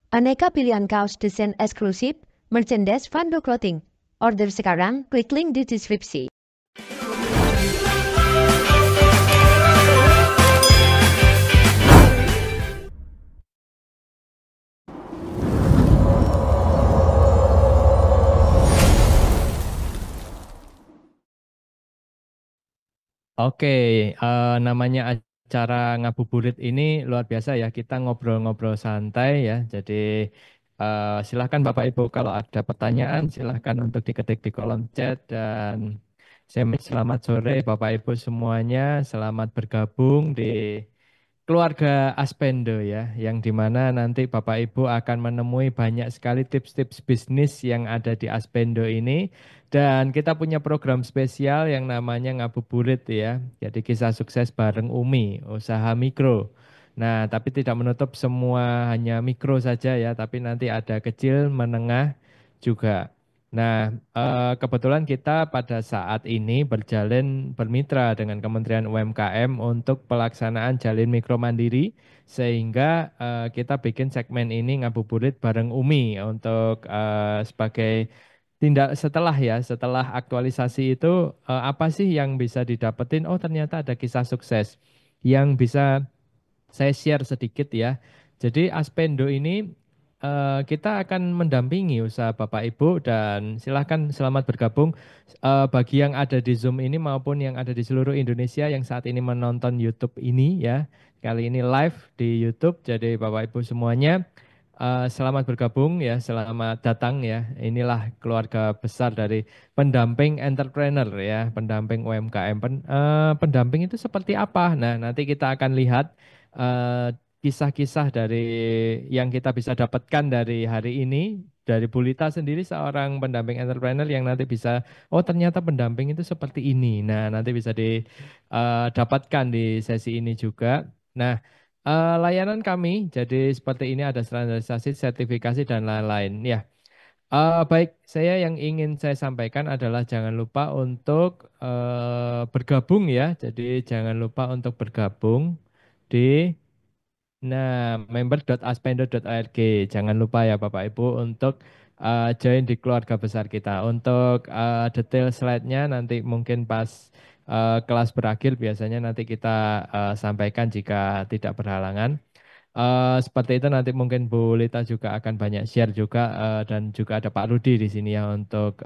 Aneka pilihan kaos desain eksklusif, merchandise Fando Clothing. Order sekarang, klik link di deskripsi. Oke, namanya acara ngabuburit ini luar biasa ya. Kita ngobrol-ngobrol santai ya. Jadi silahkan Bapak Ibu kalau ada pertanyaan silahkan untuk diketik di kolom chat dan selamat sore Bapak Ibu semuanya. Selamat bergabung di keluarga Aspendo ya, yang dimana nanti Bapak Ibu akan menemui banyak sekali tips-tips bisnis yang ada di Aspendo ini. Dan kita punya program spesial yang namanya Ngabuburit ya. Jadi kisah sukses bareng Umi, usaha mikro. Nah, tapi tidak menutup semua hanya mikro saja ya, tapi nanti ada kecil, menengah juga. Nah, kebetulan kita pada saat ini berjalin bermitra dengan Kementerian UMKM untuk pelaksanaan Jalin Mikro Mandiri, sehingga kita bikin segmen ini ngabuburit bareng Umi untuk sebagai tindak setelah ya, setelah aktualisasi itu apa sih yang bisa didapetin? Oh, ternyata ada kisah sukses yang bisa saya share sedikit ya. Jadi Aspendo ini kita akan mendampingi usaha Bapak Ibu dan silahkan selamat bergabung bagi yang ada di Zoom ini maupun yang ada di seluruh Indonesia yang saat ini menonton YouTube ini ya. Kali ini live di YouTube. Jadi Bapak Ibu semuanya selamat bergabung ya, selamat datang ya. Inilah keluarga besar dari pendamping entrepreneur ya, pendamping UMKM. Pendamping itu seperti apa? Nah, nanti kita akan lihat kisah-kisah dari yang kita bisa dapatkan dari hari ini dari Bu Lita sendiri seorang pendamping entrepreneur yang nanti bisa oh ternyata pendamping itu seperti ini. Nah, nanti bisa didapatkan di sesi ini juga. Nah, layanan kami jadi seperti ini ada standarisasi, sertifikasi dan lain-lain. Ya, baik, saya yang ingin saya sampaikan adalah jangan lupa untuk bergabung ya. Jadi jangan lupa untuk bergabung di member.aspendo.org. Jangan lupa ya Bapak Ibu untuk join di keluarga besar kita. Untuk detail slide-nya nanti mungkin pas kelas berakhir biasanya nanti kita sampaikan jika tidak berhalangan. Seperti itu nanti mungkin Bu Lita juga akan banyak share juga dan juga ada Pak Rudi di sini ya untuk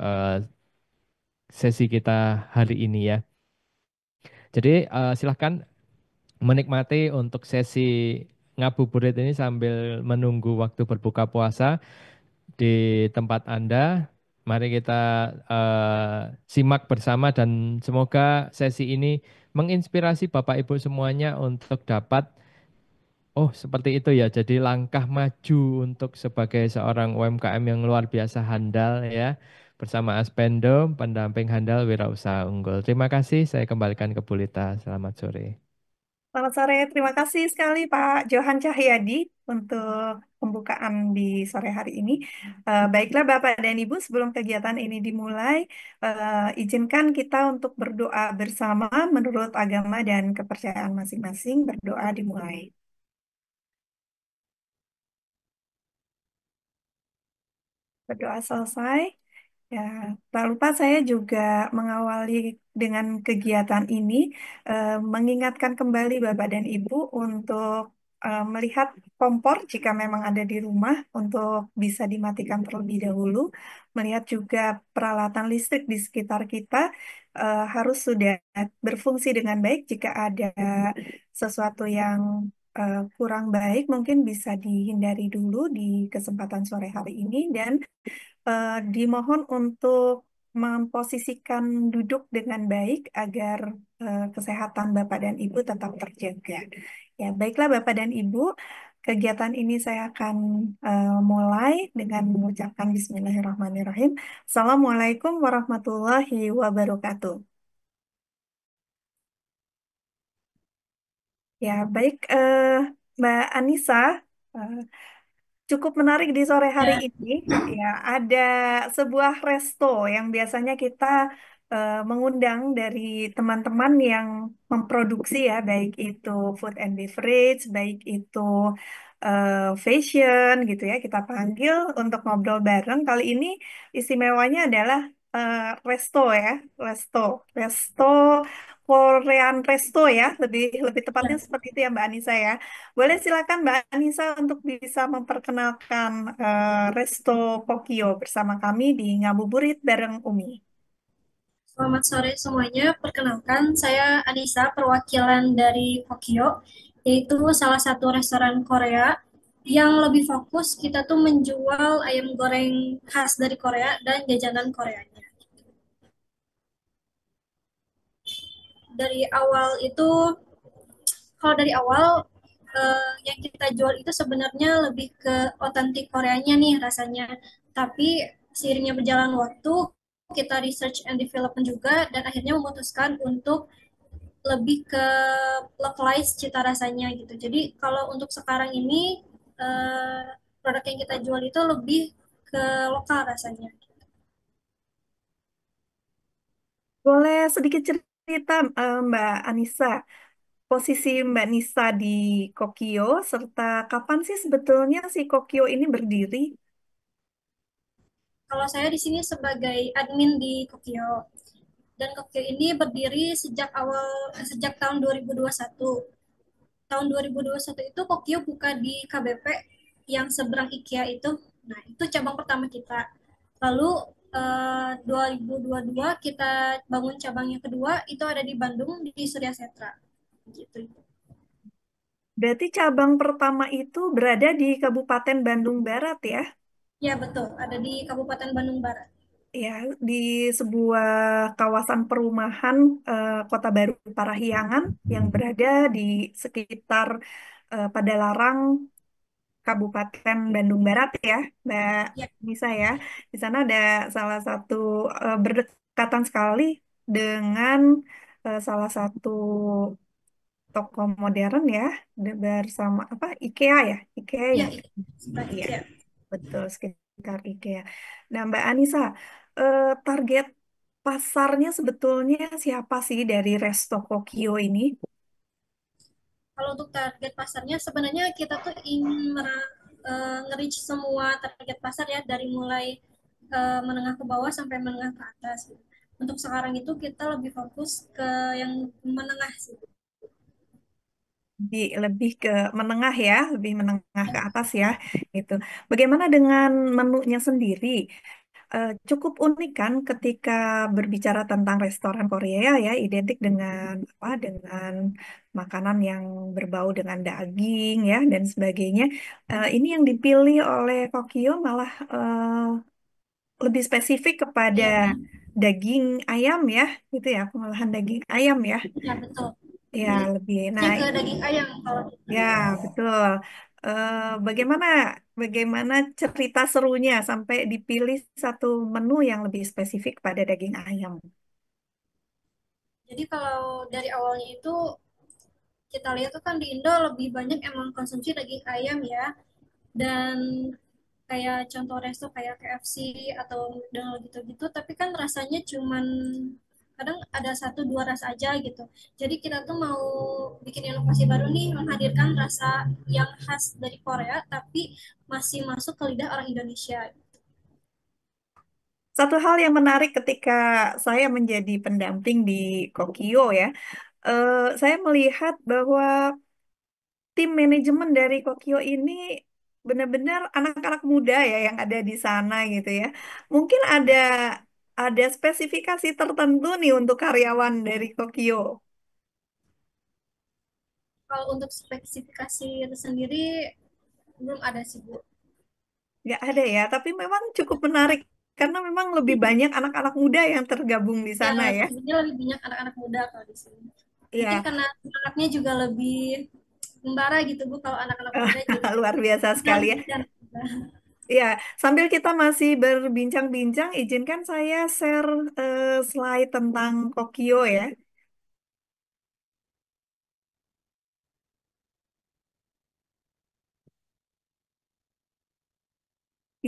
sesi kita hari ini ya. Jadi silahkan menikmati untuk sesi ngabuburit ini sambil menunggu waktu berbuka puasa di tempat Anda. Mari kita simak bersama dan semoga sesi ini menginspirasi Bapak Ibu semuanya untuk dapat oh, seperti itu ya. Jadi langkah maju untuk sebagai seorang UMKM yang luar biasa handal ya. Bersama Aspendo, pendamping handal wirausaha unggul. Terima kasih, saya kembalikan ke Bu Lita. Selamat sore. Selamat sore, terima kasih sekali Pak Johan Cahyadi untuk pembukaan di sore hari ini. Baiklah Bapak dan Ibu, sebelum kegiatan ini dimulai, izinkan kita untuk berdoa bersama menurut agama dan kepercayaan masing-masing. Berdoa dimulai. Berdoa selesai. Ya, tak lupa saya juga mengawali dengan kegiatan ini, mengingatkan kembali Bapak dan Ibu untuk melihat kompor jika memang ada di rumah untuk bisa dimatikan terlebih dahulu, melihat juga peralatan listrik di sekitar kita harus sudah berfungsi dengan baik. Jika ada sesuatu yang kurang baik, mungkin bisa dihindari dulu di kesempatan sore hari ini dan dimohon untuk memposisikan duduk dengan baik agar kesehatan Bapak dan Ibu tetap terjaga. Ya, baiklah Bapak dan Ibu, kegiatan ini saya akan mulai dengan mengucapkan Bismillahirrahmanirrahim. Assalamualaikum warahmatullahi wabarakatuh. Ya, baik Mbak Anissa. eh, Cukup menarik di sore hari ini, ya, ada sebuah resto yang biasanya kita mengundang dari teman-teman yang memproduksi ya, baik itu food and beverage, baik itu fashion gitu ya, kita panggil untuk ngobrol bareng. Kali ini istimewanya adalah eh, resto ya, resto, resto Korean resto ya, lebih lebih tepatnya Ya. seperti itu ya Mbak Anissa ya. Boleh silakan Mbak Anissa untuk bisa memperkenalkan resto Kokio bersama kami di Ngabuburit bareng Umi. Selamat sore semuanya. Perkenalkan, saya Anissa, perwakilan dari Kokyo, yaitu salah satu restoran Korea yang lebih fokus kita tuh menjual ayam goreng khas dari Korea dan jajanan Koreanya. Dari awal itu, kalau dari awal yang kita jual itu sebenarnya lebih ke otentik Koreanya nih rasanya. Tapi seiringnya berjalan waktu, kita research and development juga dan akhirnya memutuskan untuk lebih ke localize cita rasanya gitu. Jadi kalau untuk sekarang ini produk yang kita jual itu lebih ke lokal rasanya. Boleh sedikit cerita Mbak Anissa, posisi Mbak Nisa di Kokio, serta kapan sih sebetulnya si Kokio ini berdiri? Kalau saya di sini sebagai admin di Kokyo dan Kokyo ini berdiri sejak tahun 2021. Tahun 2021 itu Kokyo buka di KBP yang seberang IKEA itu. Nah, itu cabang pertama kita. Lalu 2022 kita bangun cabang yang kedua itu ada di Bandung di Surya Setra. Gitu. Berarti cabang pertama itu berada di Kabupaten Bandung Barat ya? Ya, betul. Ada di Kabupaten Bandung Barat. Ya, di sebuah kawasan perumahan Kota Baru Parahyangan yang berada di sekitar Padalarang, Kabupaten Bandung Barat ya, Mbak Ya, Nisa ya. Di sana ada salah satu berdekatan sekali dengan salah satu toko modern ya, bersama apa IKEA ya, IKEA ya, ya, sebaik iya ya. betul sekitar IKEA. Nah Mbak Anissa, target pasarnya sebetulnya siapa sih dari Resto Kokio ini? Kalau untuk target pasarnya sebenarnya kita tuh ingin nge-reach semua target pasar ya dari mulai menengah ke bawah sampai menengah ke atas. Untuk sekarang itu kita lebih fokus ke yang menengah sih. Lebih ke menengah ya, lebih menengah ke atas ya, gitu. Bagaimana dengan menunya sendiri? Cukup unik kan ketika berbicara tentang restoran Korea ya, identik dengan apa? Dengan makanan yang berbau dengan daging ya dan sebagainya. Ini yang dipilih oleh Kokio malah lebih spesifik kepada Iya, daging ayam ya, gitu ya, pengolahan daging ayam ya. ya betul. Ya, lebih. Ini Nah, ke daging ayam kalau kita. ya, betul. Bagaimana bagaimana cerita serunya sampai dipilih satu menu yang lebih spesifik pada daging ayam? Jadi kalau dari awalnya itu kita lihat tuh kan di Indo lebih banyak emang konsumsi daging ayam ya. Dan kayak contoh resto kayak KFC atau McDonald gitu-gitu tapi kan rasanya cuman kadang ada satu dua rasa aja gitu jadi kita tuh mau bikin inovasi baru nih menghadirkan rasa yang khas dari Korea tapi masih masuk ke lidah orang Indonesia. Satu hal yang menarik ketika saya menjadi pendamping di Kokio ya, saya melihat bahwa tim manajemen dari Kokio ini benar-benar anak-anak muda ya yang ada di sana gitu ya. Mungkin ada spesifikasi tertentu nih untuk karyawan dari Kokio. Kalau untuk spesifikasi itu sendiri belum ada sih Bu. Nggak ada ya, tapi memang cukup menarik karena memang lebih banyak anak-anak muda yang tergabung di Ya sana ya. sebenarnya lebih banyak anak-anak muda kalau di sini mungkin Ya, karena anaknya juga lebih membara gitu Bu kalau anak-anak muda jadi luar biasa sekali ya. dan Ya, sambil kita masih berbincang-bincang, izinkan saya share slide tentang Kokio ya.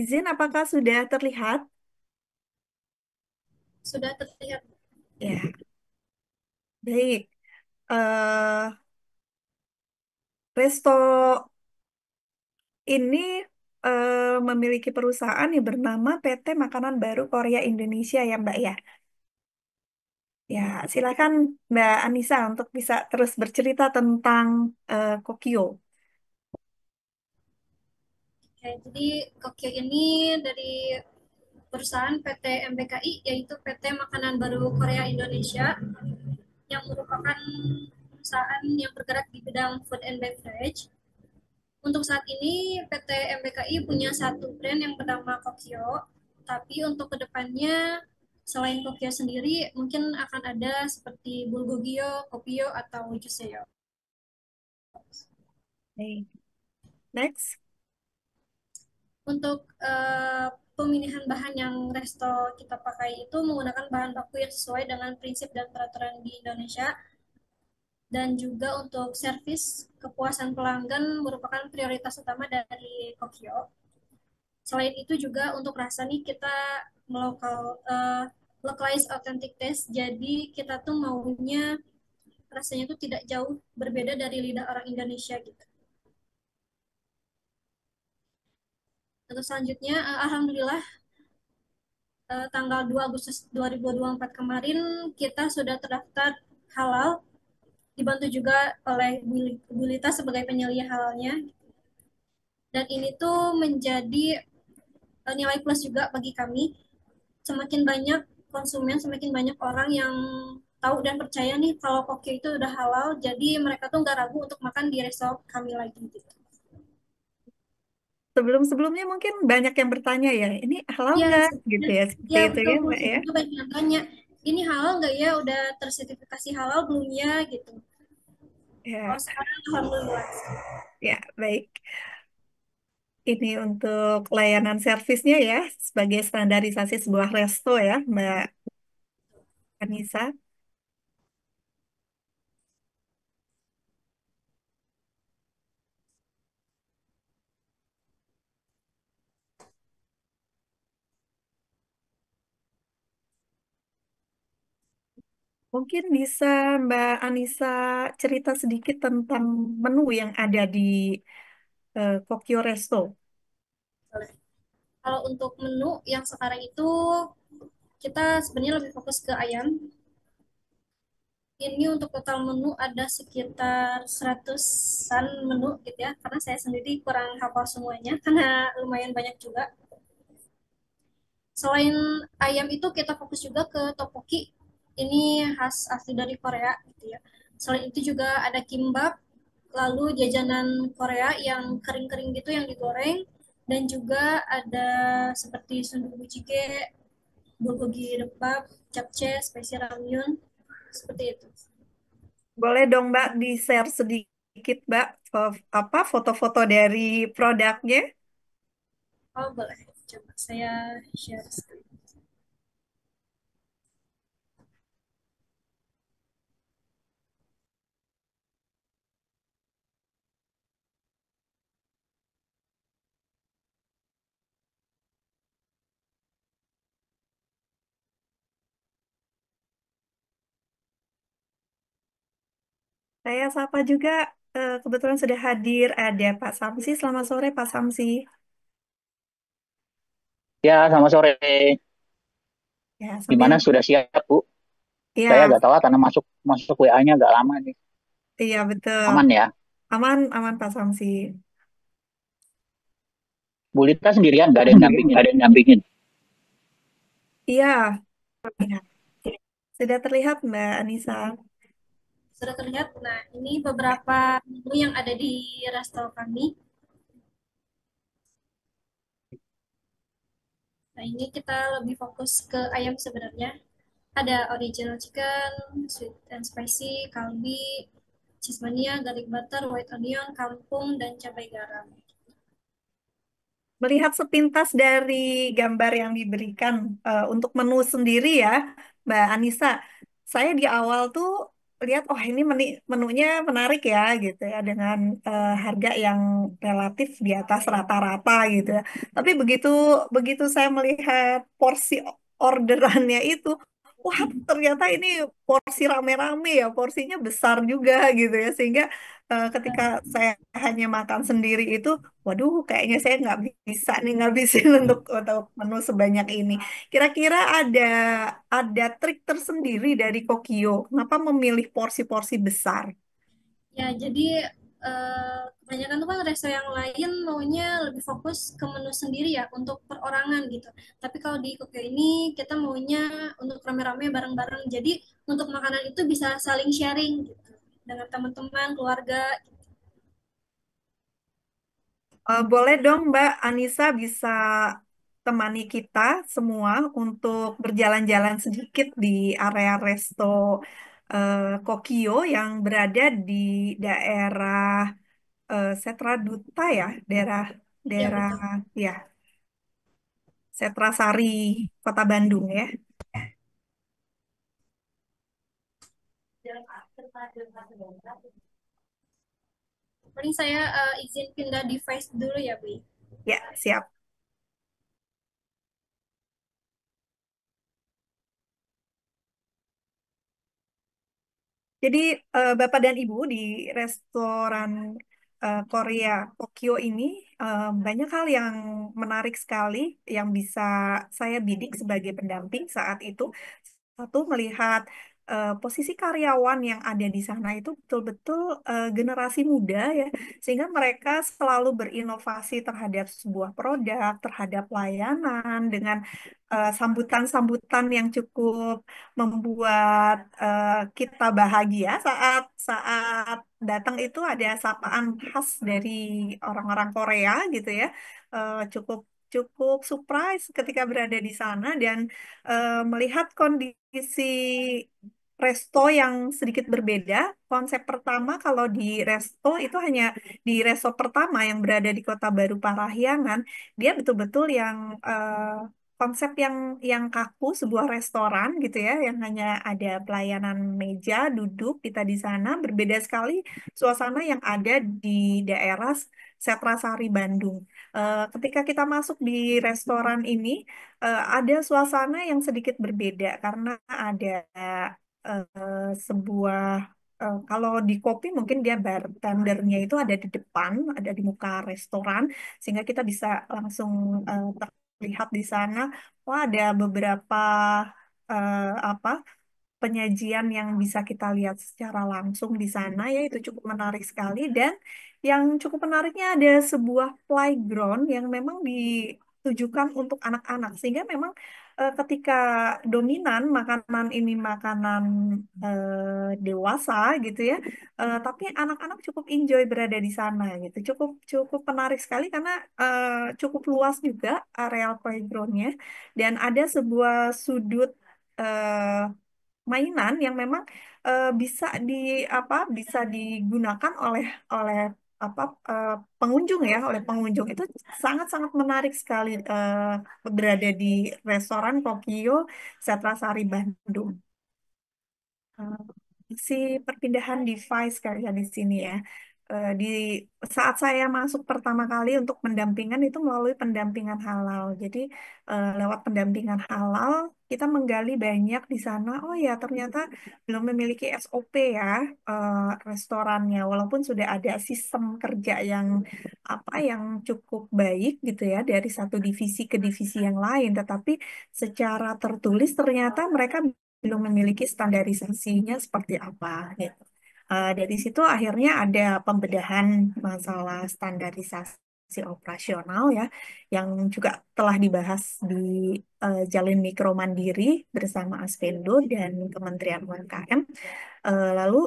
Izin, apakah sudah terlihat? sudah terlihat. Ya, baik. Eh, Resto ini memiliki perusahaan yang bernama PT Makanan Baru Korea Indonesia ya Mbak ya. Ya, silakan Mbak Anissa untuk bisa terus bercerita tentang Kokio. Oke, jadi Kokyo ini dari perusahaan PT MBKI, yaitu PT Makanan Baru Korea Indonesia, yang merupakan perusahaan yang bergerak di bidang food and beverage. Untuk saat ini, PT MBKI punya satu brand yang bernama Kokyo, tapi untuk kedepannya, selain Kokyo sendiri, mungkin akan ada seperti Bulgogyo, Kopio, atau Juseo. Oke. Next. Untuk pemilihan bahan yang resto kita pakai itu menggunakan bahan baku yang sesuai dengan prinsip dan peraturan di Indonesia. Dan juga untuk servis kepuasan pelanggan merupakan prioritas utama dari Kokyo. Selain itu juga untuk rasa nih kita localize authentic taste. Jadi kita tuh maunya rasanya tuh tidak jauh berbeda dari lidah orang Indonesia gitu. Terus selanjutnya, alhamdulillah tanggal 2 Agustus 2024 kemarin kita sudah terdaftar halal, dibantu juga oleh Bu Lita sebagai penyelia halalnya. Dan ini tuh menjadi nilai plus juga bagi kami. Semakin banyak konsumen, semakin banyak orang yang tahu dan percaya nih kalau koki itu udah halal, jadi mereka tuh nggak ragu untuk makan di resto kami lagi gitu. Sebelum-sebelumnya mungkin banyak yang bertanya ya, ini halal Ya, nggak gitu ya, seperti ya itu betul. ya Mbak ya. Itu banyak yang tanya, ini halal nggak ya? Udah tersertifikasi halal belum ya? Gitu. Ya, Kalau sekarang alhamdulillah. ya baik. Ini untuk layanan servisnya ya, sebagai standarisasi sebuah resto ya, Mbak Anissa. Mungkin bisa Mbak Anissa cerita sedikit tentang menu yang ada di Kokyo Resto. Kalau untuk menu yang sekarang itu kita sebenarnya lebih fokus ke ayam. Ini untuk total menu ada sekitar 100-an menu gitu ya, karena saya sendiri kurang hafal semuanya, karena lumayan banyak juga. Selain ayam itu kita fokus juga ke tteokbokki, ini khas asli dari Korea gitu ya. Selain itu juga ada kimbap, lalu jajanan Korea yang kering-kering gitu yang digoreng, dan juga ada seperti sundubu jjigae, bulgogi debab, japchae, spicy ramyun, seperti itu. Boleh dong Mbak di-share sedikit Mbak apa foto-foto dari produknya? Oh, boleh. Coba saya share screen. Saya sapa juga, kebetulan sudah hadir ada Pak Samsi. Selamat sore Pak Samsi. Ya, selamat sore. Ya, Gimana sambil sudah siap, Bu? Saya ya, agak telat karena masuk masuk WA-nya agak lama nih. iya betul. Aman ya? Aman, aman Pak Samsi. Bu Lita sendirian, nggak ada yang dampingin. Ada yang dampingin. Iya, ya. Sudah terlihat Mbak Anissa. Sudah terlihat? Nah, ini beberapa menu yang ada di resto kami. Nah, ini kita lebih fokus ke ayam sebenarnya. Ada original chicken, sweet and spicy, kalbi, cheese mania, garlic butter, white onion, kangkung, dan cabai garam. Melihat sepintas dari gambar yang diberikan untuk menu sendiri ya, Mbak Anissa, saya di awal tuh lihat, oh ini menunya menarik ya gitu ya, dengan harga yang relatif di atas rata-rata gitu ya. Tapi begitu begitu saya melihat porsi orderannya itu, wah ternyata ini porsi rame-rame ya, porsinya besar juga gitu ya, sehingga ketika saya hanya makan sendiri itu, waduh, kayaknya saya nggak bisa nih ngabisin untuk menu sebanyak ini. Kira-kira ada trik tersendiri dari Kokio. Kenapa memilih porsi-porsi besar? Ya, jadi kebanyakan tuh kan resto yang lain maunya lebih fokus ke menu sendiri ya untuk perorangan gitu. Tapi kalau di Kokyo ini kita maunya untuk rame-rame bareng-bareng. Jadi untuk makanan itu bisa saling sharing gitu dengan teman-teman, keluarga. Boleh dong, Mbak Anissa bisa temani kita semua untuk berjalan-jalan sedikit di area resto Kokio yang berada di daerah Setra Duta ya, daerah Ya, daerah betul. ya Setrasari, Kota Bandung ya. Paling saya izin pindah device dulu ya, Bu. Ya, siap. Jadi Bapak dan Ibu di restoran Korea Tokyo ini banyak hal yang menarik sekali yang bisa saya bidik sebagai pendamping saat itu. Satu, melihat posisi karyawan yang ada di sana itu betul-betul generasi muda ya, sehingga mereka selalu berinovasi terhadap sebuah produk, terhadap layanan dengan sambutan-sambutan yang cukup membuat kita bahagia saat saat datang itu ada sapaan khas dari orang-orang Korea gitu ya. Cukup cukup surprise ketika berada di sana dan melihat kondisi resto yang sedikit berbeda. Konsep pertama kalau di resto itu hanya di resto pertama yang berada di Kota Baru Parahyangan, dia betul-betul yang konsep yang kaku, sebuah restoran gitu ya, yang hanya ada pelayanan meja, duduk kita di sana. Berbeda sekali suasana yang ada di daerah Setrasari Bandung. Ketika kita masuk di restoran ini, ada suasana yang sedikit berbeda karena ada sebuah kalau di kopi mungkin dia bartendernya itu ada di depan, ada di muka restoran, sehingga kita bisa langsung terlihat di sana. Wah, ada beberapa apa penyajian yang bisa kita lihat secara langsung di sana ya, itu cukup menarik sekali. Dan yang cukup menariknya ada sebuah playground yang memang ditujukan untuk anak-anak, sehingga memang ketika dominan makanan ini makanan dewasa gitu ya, tapi anak-anak cukup enjoy berada di sana gitu, cukup cukup menarik sekali karena cukup luas juga areal playgroundnya, dan ada sebuah sudut mainan yang memang bisa digunakan oleh oleh apa pengunjung ya, oleh pengunjung itu sangat-sangat menarik sekali berada di restoran Tokyo Setrasari Bandung. Eh, si perpindahan device kalian di sini ya. Di saat saya masuk pertama kali untuk pendampingan itu melalui pendampingan halal. Jadi lewat pendampingan halal kita menggali banyak di sana. Oh ya, ternyata belum memiliki SOP ya restorannya. Walaupun sudah ada sistem kerja yang cukup baik gitu ya dari satu divisi ke divisi yang lain, tetapi secara tertulis ternyata mereka belum memiliki standarisasinya seperti apa gitu. Dari situ akhirnya ada pembedahan masalah standarisasi operasional ya, yang juga telah dibahas di Jalin Mikro Mandiri bersama Aspendo dan Kementerian UMKM. Lalu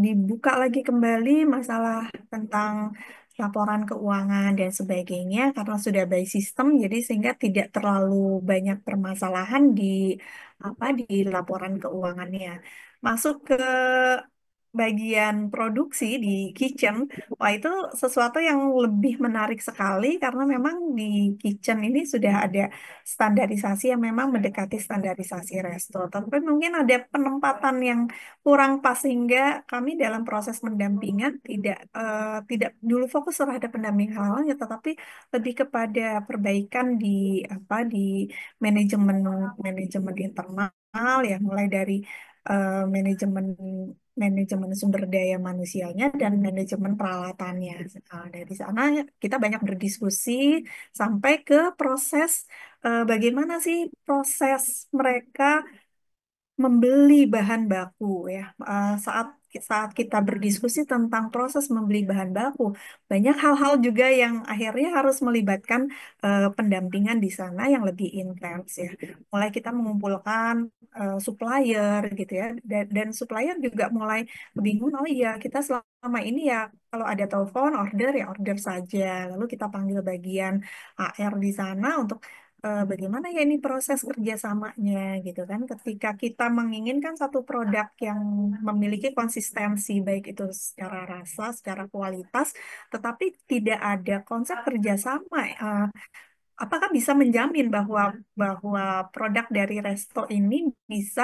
dibuka lagi kembali masalah tentang laporan keuangan dan sebagainya karena sudah by system, jadi sehingga tidak terlalu banyak permasalahan di laporan keuangannya. Masuk ke bagian produksi di kitchen, wah itu sesuatu yang lebih menarik sekali karena memang di kitchen ini sudah ada standarisasi yang memang mendekati standarisasi resto. Tapi mungkin ada penempatan yang kurang pas sehingga kami dalam proses pendampingan tidak dulu fokus terhadap pendamping halalnya, tetapi lebih kepada perbaikan di manajemen manajemen internal ya, mulai dari manajemen manajemen sumber daya manusianya dan manajemen peralatannya. Dari sana kita banyak berdiskusi sampai ke proses bagaimana sih proses mereka membeli bahan baku ya. Saat saat kita berdiskusi tentang proses membeli bahan baku, banyak hal-hal juga yang akhirnya harus melibatkan pendampingan di sana yang lebih intens ya. Mulai kita mengumpulkan supplier gitu ya, dan supplier juga mulai bingung. Oh iya, kita selama ini ya kalau ada telepon order ya order saja. Lalu kita panggil bagian HR di sana untuk bagaimana ya ini proses kerjasamanya gitu kan ketika kita menginginkan satu produk yang memiliki konsistensi baik itu secara rasa, secara kualitas, tetapi tidak ada konsep kerjasama. Apakah bisa menjamin bahwa bahwa produk dari resto ini bisa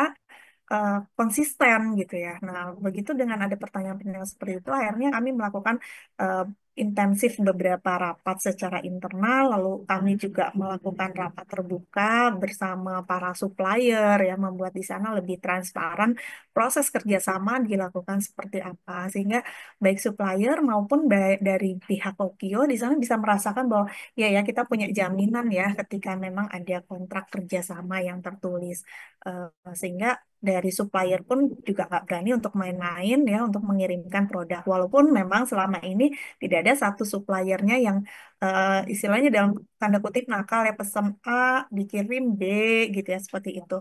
konsisten gitu ya. Nah, begitu dengan ada pertanyaan-pertanyaan seperti itu, akhirnya kami melakukan eh, intensif beberapa rapat secara internal, lalu kami juga melakukan rapat terbuka bersama para supplier ya, membuat di sana lebih transparan proses kerjasama dilakukan seperti apa, sehingga baik supplier maupun dari pihak Tokyo di sana bisa merasakan bahwa ya kita punya jaminan ya ketika memang ada kontrak kerjasama yang tertulis. Eh, Sehingga dari supplier pun juga nggak berani untuk main-main ya untuk mengirimkan produk walaupun memang selama ini tidak ada satu suppliernya yang istilahnya dalam tanda kutip nakal ya pesan A dikirim B gitu ya seperti itu.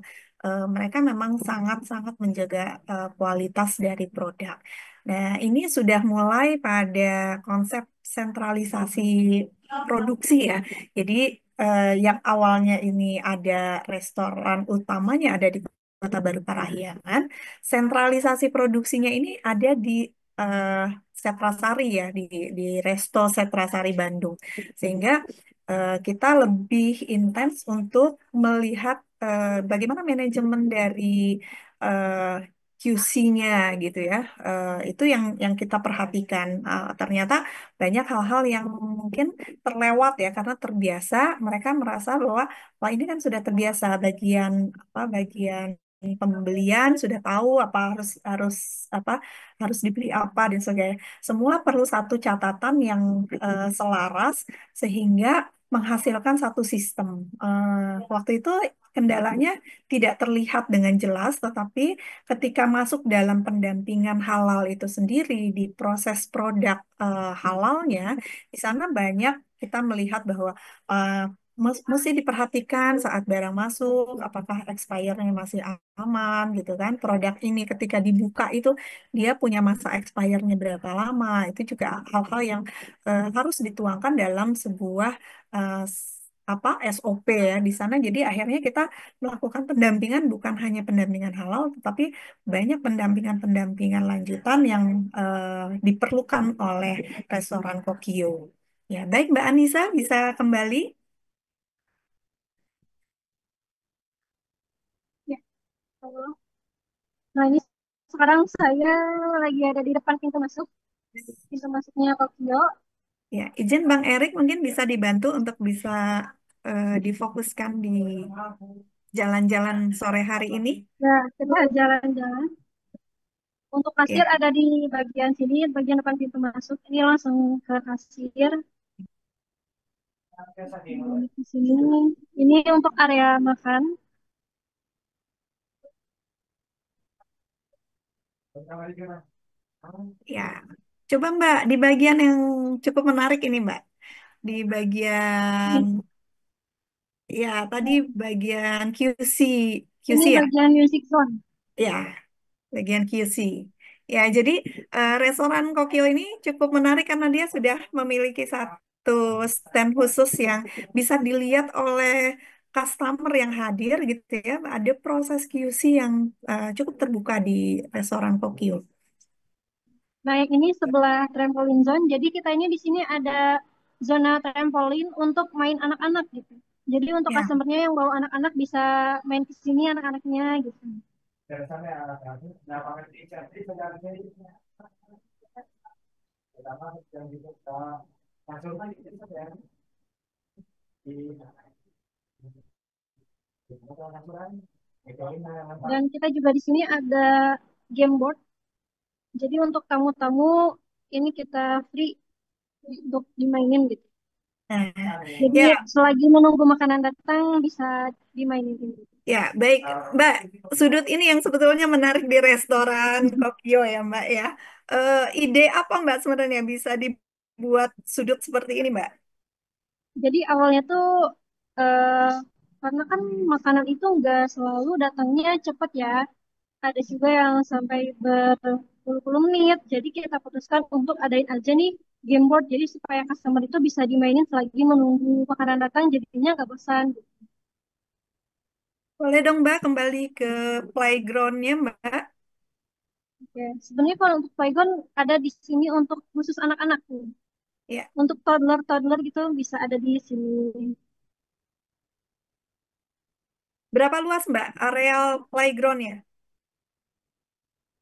Mereka memang sangat-sangat menjaga kualitas dari produk. Nah, ini sudah mulai pada konsep sentralisasi produksi ya. Jadi yang awalnya ini ada restoran utamanya ada di Kota Baru Parahyangan, sentralisasi produksinya ini ada di eh, Setrasari ya, di Resto Setrasari Bandung. Sehingga kita lebih intens untuk melihat bagaimana manajemen dari QC-nya gitu ya. Itu yang kita perhatikan. Ternyata banyak hal-hal yang mungkin terlewat ya karena terbiasa mereka merasa bahwa wah ini kan sudah terbiasa bagian pembelian sudah tahu apa harus harus apa harus dibeli apa dan sebagainya. Semua perlu satu catatan yang selaras sehingga menghasilkan satu sistem. Waktu itu kendalanya tidak terlihat dengan jelas, tetapi ketika masuk dalam pendampingan halal itu sendiri di proses produk halalnya, di sana banyak kita melihat bahwa eh, mesti diperhatikan saat barang masuk, apakah expire-nya masih aman gitu kan. Produk ini ketika dibuka itu dia punya masa expire-nya berapa lama. Itu juga hal-hal yang harus dituangkan dalam sebuah SOP ya di sana. Jadi akhirnya kita melakukan pendampingan bukan hanya pendampingan halal, tetapi banyak pendampingan-pendampingan lanjutan yang diperlukan oleh restoran Kokio. Ya, baik Mbak Anissa bisa kembali. Ya, halo. Nah, ini sekarang saya lagi ada di depan pintu masuknya Tokyo. Ya, izin Bang Erik mungkin bisa dibantu untuk bisa difokuskan di jalan-jalan sore hari ini. Ya, kita jalan-jalan. Untuk Ya, kasir ada di bagian sini, bagian depan pintu masuk. Ini langsung ke kasir. Di sini, ini untuk area makan. ya. Coba Mbak di bagian yang cukup menarik ini Mbak. Di bagian ya tadi bagian QC Ini ya. bagian music zone. Ya, bagian QC. Ya, jadi restoran Kokyo ini cukup menarik karena dia sudah memiliki satu stand khusus yang bisa dilihat oleh customer yang hadir gitu ya. Ada proses QC yang cukup terbuka di restoran Kokyo. Nah, yang ini sebelah trampolin zone. Jadi kita ini di sini ada zona trampolin untuk main anak-anak gitu. Jadi untuk Ya, customernya yang bawa anak-anak bisa main ke sini anak-anaknya gitu. Dan kita juga di sini ada game board. Jadi untuk tamu-tamu ini kita free untuk dimainin gitu. Nah, Jadi ya, selagi menunggu makanan datang bisa dimainin ini. ya, baik, Mbak. Sudut ini yang sebetulnya menarik di restoran Kokyo ya, Mbak ya. Ide apa Mbak sebenarnya bisa dibuat sudut seperti ini, Mbak? Jadi awalnya tuh eh, karena kan makanan itu nggak selalu datangnya cepat ya. Ada juga yang sampai berpuluh-puluh menit. Jadi kita putuskan untuk adain aja nih game board. Jadi supaya customer itu bisa dimainin selagi menunggu makanan datang. Jadinya nggak bosan. Boleh dong, Mbak, kembali ke playgroundnya, Mbak. Oke. Sebenarnya kalau untuk playground ada di sini untuk khusus anak-anak tuh. Ya, Untuk toddler-toddler gitu bisa ada di sini. berapa luas, Mbak, areal playgroundnya?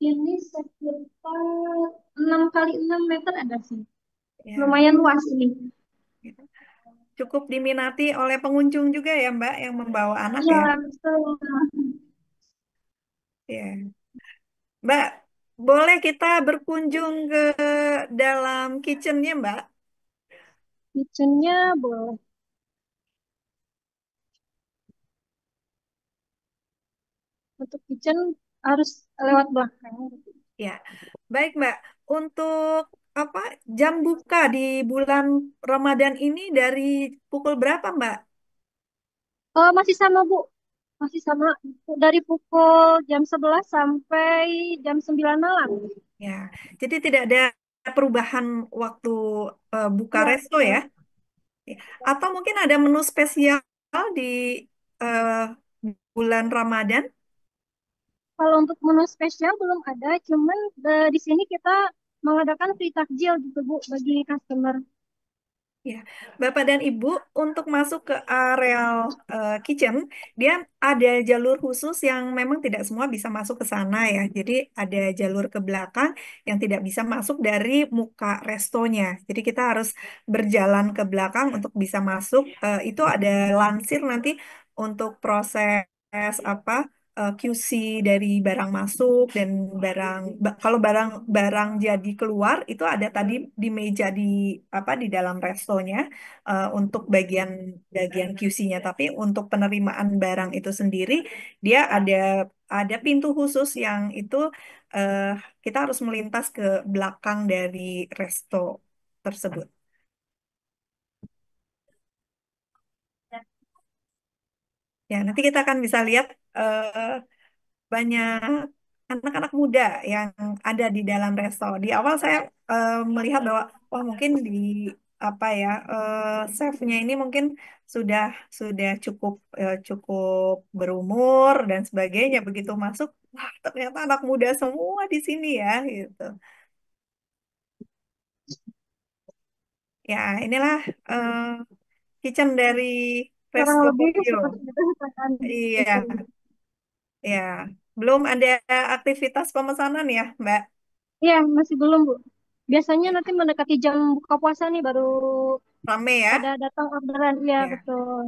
Ini sekitar 6 kali 6 meter ada sih. Ya, Lumayan luas ini. gitu. Cukup diminati oleh pengunjung juga ya, Mbak, yang membawa anak Iya, ya. betul. Ya, Mbak, boleh kita berkunjung ke dalam kitchennya, Mbak? Kitchennya boleh. Untuk kitchen harus lewat belakang. Ya, baik, Mbak. Untuk apa jam buka di bulan Ramadan ini dari pukul berapa, Mbak? Oh, masih sama, Bu. Masih sama. Dari pukul jam 11 sampai jam 9 malam. Ya, jadi tidak ada perubahan waktu buka Iya, resto ya. betul. Ya. Atau mungkin ada menu spesial di eh, bulan Ramadan. Kalau untuk menu spesial belum ada, cuman di sini kita mengadakan free takjil gitu, Bu, bagi customer. Ya, Bapak dan Ibu, untuk masuk ke areal kitchen, dia ada jalur khusus yang memang tidak semua bisa masuk ke sana ya. Jadi ada jalur ke belakang yang tidak bisa masuk dari muka restonya. Jadi kita harus berjalan ke belakang untuk bisa masuk. Itu ada lansir nanti untuk proses apa QC dari barang masuk dan kalau barang jadi keluar itu ada tadi di meja di apa di dalam restonya untuk bagian bagian QC-nya. Tapi untuk penerimaan barang itu sendiri dia ada pintu khusus yang itu eh, kita harus melintas ke belakang dari resto tersebut. Ya, nanti kita akan bisa lihat banyak anak-anak muda yang ada di dalam resto. Di awal saya melihat bahwa wah mungkin di apa ya chefnya ini mungkin sudah sudah cukup berumur dan sebagainya. Begitu masuk, wah ternyata anak muda semua di sini ya gitu. Ya inilah eh, kitchen dari Kurang Resto lebih Tokyo. seperti itu keadaan di Iya, sini. ya. Belum ada aktivitas pemesanan ya, Mbak? Iya, masih belum, Bu. Biasanya nanti mendekati jam buka puasa nih baru Rame ya? pada datang orderan. Iya, Ya. betul.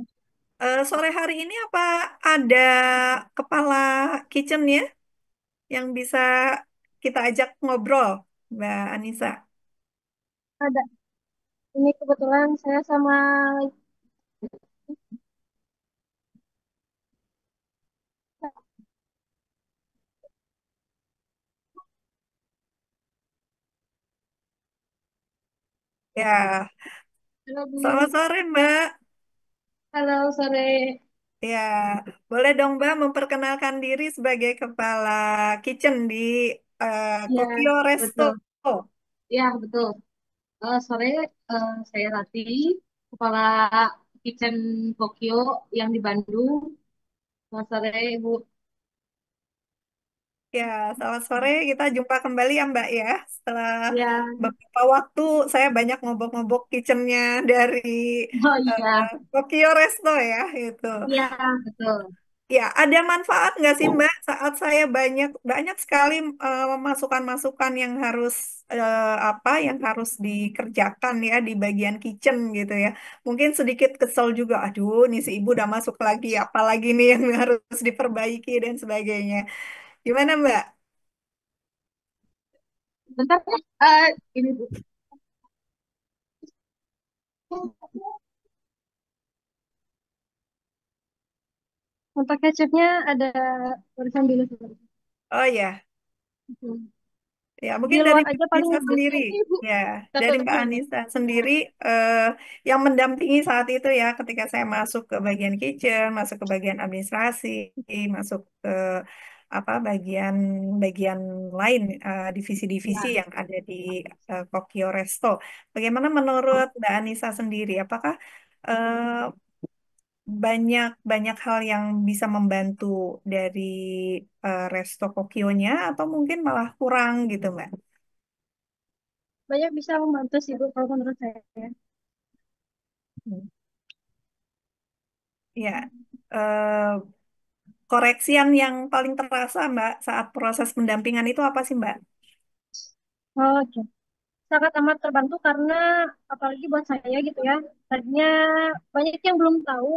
Sore hari ini apa ada kepala kitchennya yang bisa kita ajak ngobrol, Mbak Anissa? Ada. Ini kebetulan saya sama Ya, Halo, selamat Bu. sore, Mbak. Halo, sore. Ya, boleh dong, Mbak, memperkenalkan diri sebagai kepala kitchen di Ya, Kokyo Resto. betul. Ya, betul. Sore, saya Rati, Kepala Kitchen Tokyo yang di Bandung. Selamat sore, Ibu. Ya, selamat sore. Kita jumpa kembali ya, Mbak ya. Setelah Ya, beberapa waktu saya banyak ngobok-ngobok kitchennya dari oh eh, iya, Kokyo Resto ya, gitu. iya, betul. Ya, ada manfaat nggak sih Mbak saat saya banyak banyak sekali masukan-masukan yang harus yang harus dikerjakan ya di bagian kitchen gitu ya. Mungkin sedikit kesel juga. Aduh, nih si ibu udah masuk lagi, apalagi nih yang harus diperbaiki dan sebagainya. Gimana Mbak? Bentar ya, ini Bu. Untuk kecapnya ada tulisan dulu sebentar. Oh ya, ya Di mungkin dari luar Mbak aja paling Anissa lebih sendiri, Bu. ya Kata dari Mbak Anissa sendiri yang mendampingi saat itu ya, ketika saya masuk ke bagian kitchen, masuk ke bagian administrasi, masuk ke apa bagian lain divisi-divisi yang ada di Kokio Resto. Bagaimana menurut Mbak Anissa sendiri? Apakah eh, banyak banyak hal yang bisa membantu dari Resto Kokionya atau mungkin malah kurang gitu, Mbak? banyak bisa membantu sih Bu kalau menurut saya. Hmm. Ya, eh, koreksian yang paling terasa, Mbak, saat proses pendampingan itu apa sih, Mbak? Oke. Sangat amat terbantu karena apalagi buat saya gitu ya. Tadinya banyak yang belum tahu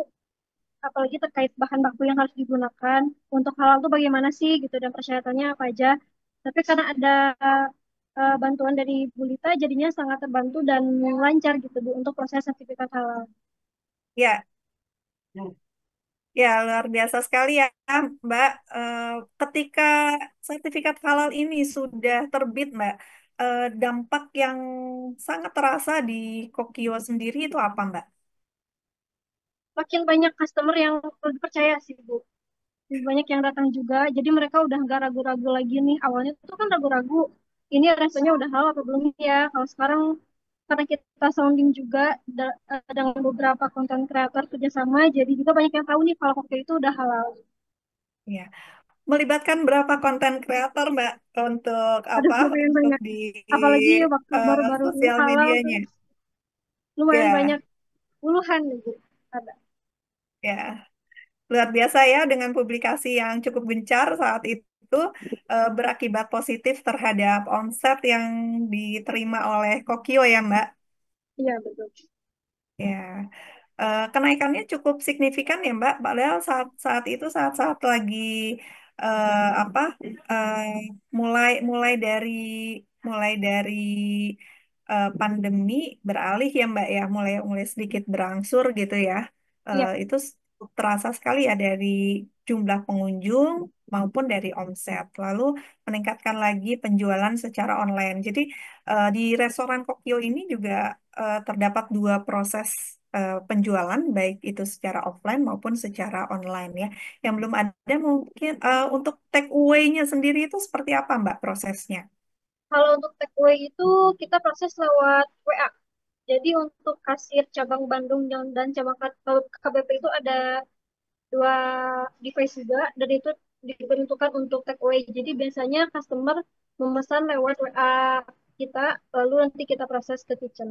apalagi terkait bahan baku yang harus digunakan untuk halal itu bagaimana sih gitu dan persyaratannya apa aja. Tapi karena ada bantuan dari Bulita jadinya sangat terbantu dan lancar gitu Bu untuk proses sertifikat halal. Ya, ya luar biasa sekali ya, Mbak. Eh, ketika sertifikat halal ini sudah terbit, Mbak, dampak yang sangat terasa di Kokio sendiri itu apa, Mbak? Makin banyak customer yang lebih percaya sih Bu. Lebih banyak yang datang juga. Jadi mereka udah nggak ragu-ragu lagi nih. Awalnya tuh kan ragu-ragu. Ini rasanya udah halal apa belum ya? Kalau sekarang karena kita sounding juga dengan beberapa konten kreator kerjasama, jadi juga banyak yang tahu nih kalau kopi itu udah halal. Ya, melibatkan berapa konten kreator, Mbak, untuk Aduh, apa? lumayan Untuk banyak. di Apalagi waktu baru-baru ini sosial halal tuh medianya. lumayan banyak Ya, puluhan nih, Bu. Ada. ya. Luar biasa ya dengan publikasi yang cukup gencar saat itu berakibat positif terhadap omset yang diterima oleh Kokio ya, Mbak. Iya, betul. Ya, kenaikannya cukup signifikan ya, Mbak. Padahal saat saat itu saat-saat lagi apa eh, mulai mulai dari pandemi beralih ya, Mbak ya, mulai mulai sedikit berangsur gitu ya. Iya, Itu terasa sekali ya dari jumlah pengunjung maupun dari omset. Lalu meningkatkan lagi penjualan secara online. Jadi di restoran Kokyo ini juga terdapat dua proses penjualan, baik itu secara offline maupun secara online ya. Yang belum ada mungkin untuk take away-nya sendiri itu seperti apa, Mbak, prosesnya? kalau untuk take away itu kita proses lewat WA. Jadi untuk kasir cabang Bandung dan cabang KBP itu ada dua device juga dan itu diperuntukkan untuk take away. Jadi biasanya customer memesan lewat WA kita, lalu nanti kita proses ke kitchen.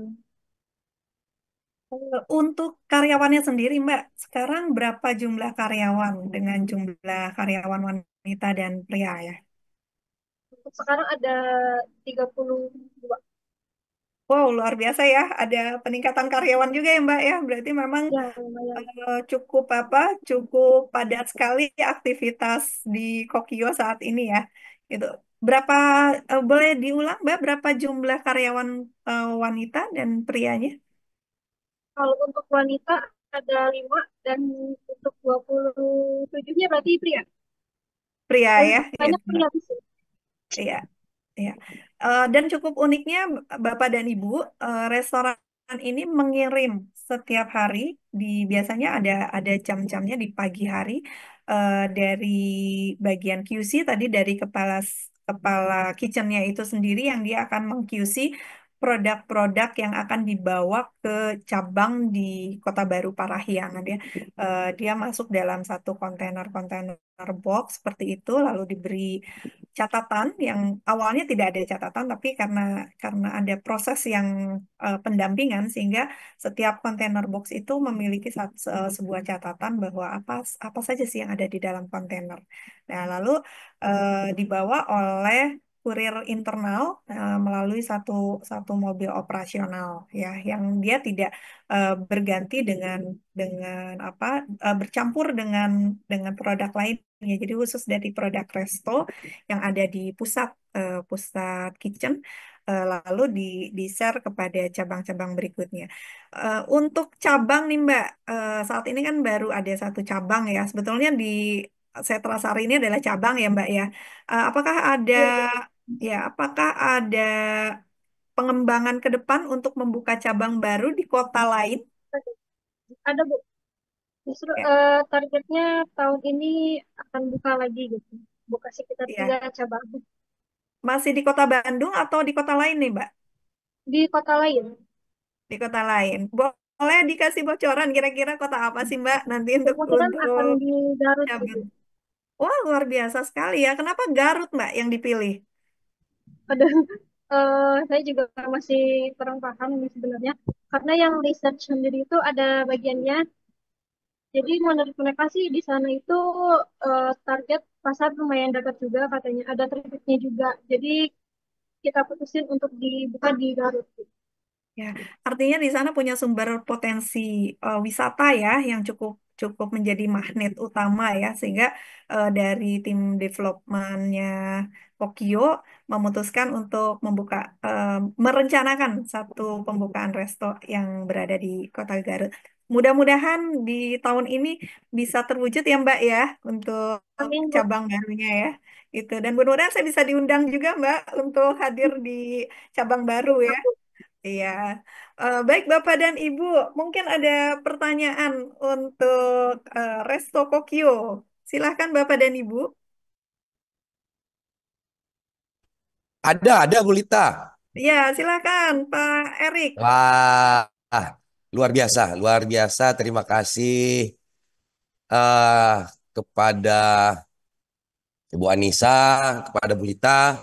Untuk karyawannya sendiri, Mbak, sekarang berapa jumlah karyawan dengan jumlah karyawan wanita dan pria ya? Untuk sekarang ada 32. Wow, luar biasa ya. Ada peningkatan karyawan juga ya, Mbak ya. Berarti memang Ya, lumayan. cukup cukup padat sekali aktivitas di Kokio saat ini ya. Itu berapa boleh diulang, Mbak, berapa jumlah karyawan wanita dan prianya? Kalau untuk wanita ada 5 dan untuk 27-nya berarti pria. Pria Lebih ya, ya, banyak Mbak. pria di sini. Iya. Ya, dan cukup uniknya Bapak dan Ibu, restoran ini mengirim setiap hari biasanya ada jam-jamnya di pagi hari dari bagian QC tadi dari kepala kitchennya itu sendiri yang dia akan meng-QC produk-produk yang akan dibawa ke cabang di Kota Baru Parahyangan ya. Dia masuk dalam satu kontainer box seperti itu lalu diberi catatan yang awalnya tidak ada catatan tapi karena ada proses yang pendampingan sehingga setiap kontainer box itu memiliki sebuah catatan bahwa apa apa saja sih yang ada di dalam kontainer. Nah, lalu dibawa oleh kurir internal melalui satu satu mobil operasional ya yang dia tidak berganti dengan bercampur dengan produk lain ya. Jadi khusus dari produk resto yang ada di pusat kitchen, lalu di share kepada cabang-cabang berikutnya. Untuk cabang nih Mbak, saat ini kan baru ada satu cabang ya. Sebetulnya di Setrasari ini adalah cabang ya Mbak ya. Apakah ada Iya, betul. apakah ada pengembangan ke depan untuk membuka cabang baru di kota lain? Ada Bu. Justru Ya, targetnya tahun ini akan buka lagi gitu. Buka sekitar tiga ya. cabang Masih di kota Bandung atau di kota lain nih Mbak? di kota lain. Di kota lain. Boleh dikasih bocoran kira-kira kota apa sih Mbak nanti untuk Kemungkinan akan di Garut gitu. cabang? Wah, luar biasa sekali ya. Kenapa Garut Mbak yang dipilih? Padahal saya juga masih kurang paham nih sebenarnya. Karena yang research sendiri itu ada bagiannya. Jadi menurut mereka sih di sana itu target pasar lumayan dekat juga katanya. Ada trafficnya juga. Jadi kita putusin untuk dibuka di Garut. Ya, artinya di sana punya sumber potensi wisata ya yang cukup cukup menjadi magnet utama ya sehingga dari tim developmentnya Kokio memutuskan untuk merencanakan satu pembukaan resto yang berada di Kota Garut. Mudah-mudahan di tahun ini bisa terwujud ya Mbak ya untuk Amin, Bu. cabang barunya ya. Itu dan mudah-mudahan saya bisa diundang juga Mbak untuk hadir di cabang baru ya. Iya, baik Bapak dan Ibu, mungkin ada pertanyaan untuk Resto Kokyo. Silahkan Bapak dan Ibu. Ada Bu Lita. Ya, silahkan Pak Erik. Wah, luar biasa, luar biasa. Terima kasih kepada Ibu Anissa, kepada Bu Lita.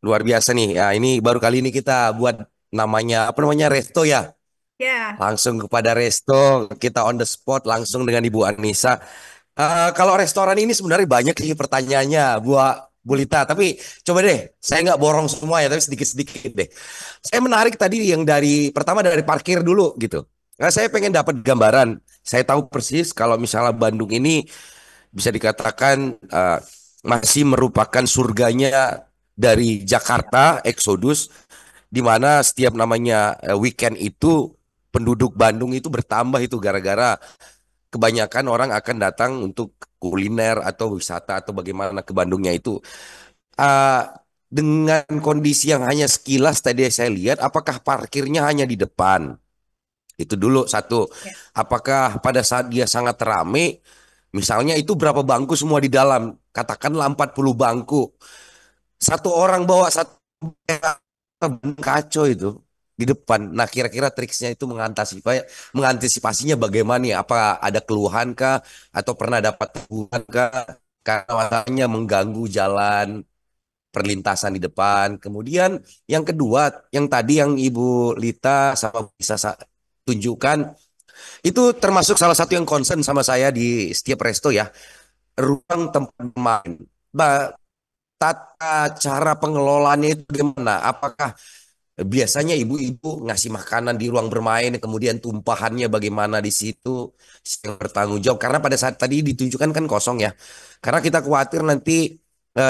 Luar biasa nih. Ya, ini baru kali ini kita buat namanya apa namanya resto ya. Ya, Langsung kepada resto, kita on the spot langsung dengan Ibu Anissa. Kalau restoran ini sebenarnya banyak sih pertanyaannya, Bu Lita. Tapi coba deh, saya nggak borong semua ya, tapi sedikit-sedikit deh. Saya menarik tadi yang pertama dari parkir dulu gitu. Nah, saya pengen dapat gambaran. Saya tahu persis kalau misalnya Bandung ini bisa dikatakan masih merupakan surganya dari Jakarta, Exodus, di mana setiap namanya weekend itu penduduk Bandung itu bertambah itu gara-gara kebanyakan orang akan datang untuk kuliner atau wisata atau bagaimana ke Bandungnya itu. Uh, dengan kondisi yang hanya sekilas tadi saya lihat, apakah parkirnya hanya di depan? Itu dulu satu. ya, Apakah pada saat dia sangat ramai, misalnya itu berapa bangku semua di dalam? Katakanlah 40 bangku. Satu orang bawa satu kacau itu di depan. Nah, kira-kira triksnya itu mengantisipasinya bagaimana ya? Apa ada keluhan kah atau pernah dapat teguran kah? Karena masalahnya mengganggu jalan perlintasan di depan. Kemudian yang kedua, yang tadi yang Ibu Lita sama bisa tunjukkan itu termasuk salah satu yang concern sama saya di setiap resto ya, ruang tempat main. Tata cara pengelolaannya itu gimana? Apakah biasanya ibu-ibu ngasih makanan di ruang bermain, kemudian tumpahannya bagaimana di situ yang bertanggung jawab? Karena pada saat tadi ditunjukkan kan kosong ya. Karena kita khawatir nanti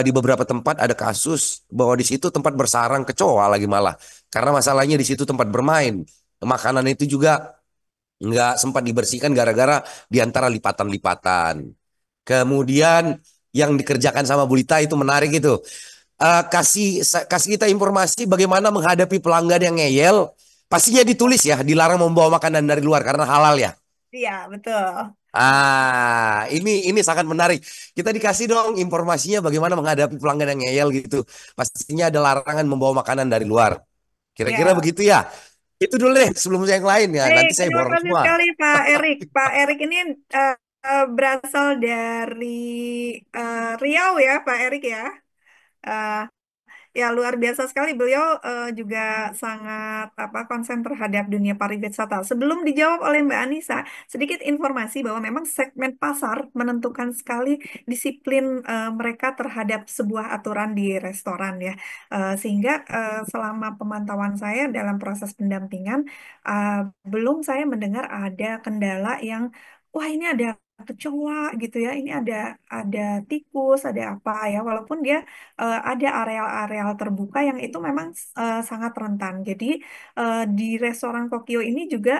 di beberapa tempat ada kasus bahwa di situ tempat bersarang kecoa lagi malah. Karena masalahnya di situ tempat bermain. Makanan itu juga nggak sempat dibersihkan gara-gara di antara lipatan-lipatan. Kemudian yang dikerjakan sama Bulita itu menarik itu. Kasih kita informasi bagaimana menghadapi pelanggan yang ngeyel. Pastinya ditulis ya, dilarang membawa makanan dari luar karena halal ya. iya betul. Ini sangat menarik. Kita dikasih dong informasinya bagaimana menghadapi pelanggan yang ngeyel gitu. Pastinya ada larangan membawa makanan dari luar. Kira-kira Ya, begitu ya. Itu dulu deh sebelum yang lain ya. baik. Nanti saya Terima borong kasih semua. sekali Pak Erik. Pak Erik ini berasal dari Riau ya, Pak Erik ya. Eh, Ya, luar biasa sekali. Beliau juga sangat konsen terhadap dunia pariwisata. Sebelum dijawab oleh Mbak Anissa, sedikit informasi bahwa memang segmen pasar menentukan sekali disiplin mereka terhadap sebuah aturan di restoran ya. Sehingga selama pemantauan saya dalam proses pendampingan, belum saya mendengar ada kendala yang, wah ini ada kecoa gitu ya, ini ada tikus, ada apa ya, walaupun dia ada areal-areal terbuka yang itu memang sangat rentan. Jadi di restoran Tokyo ini juga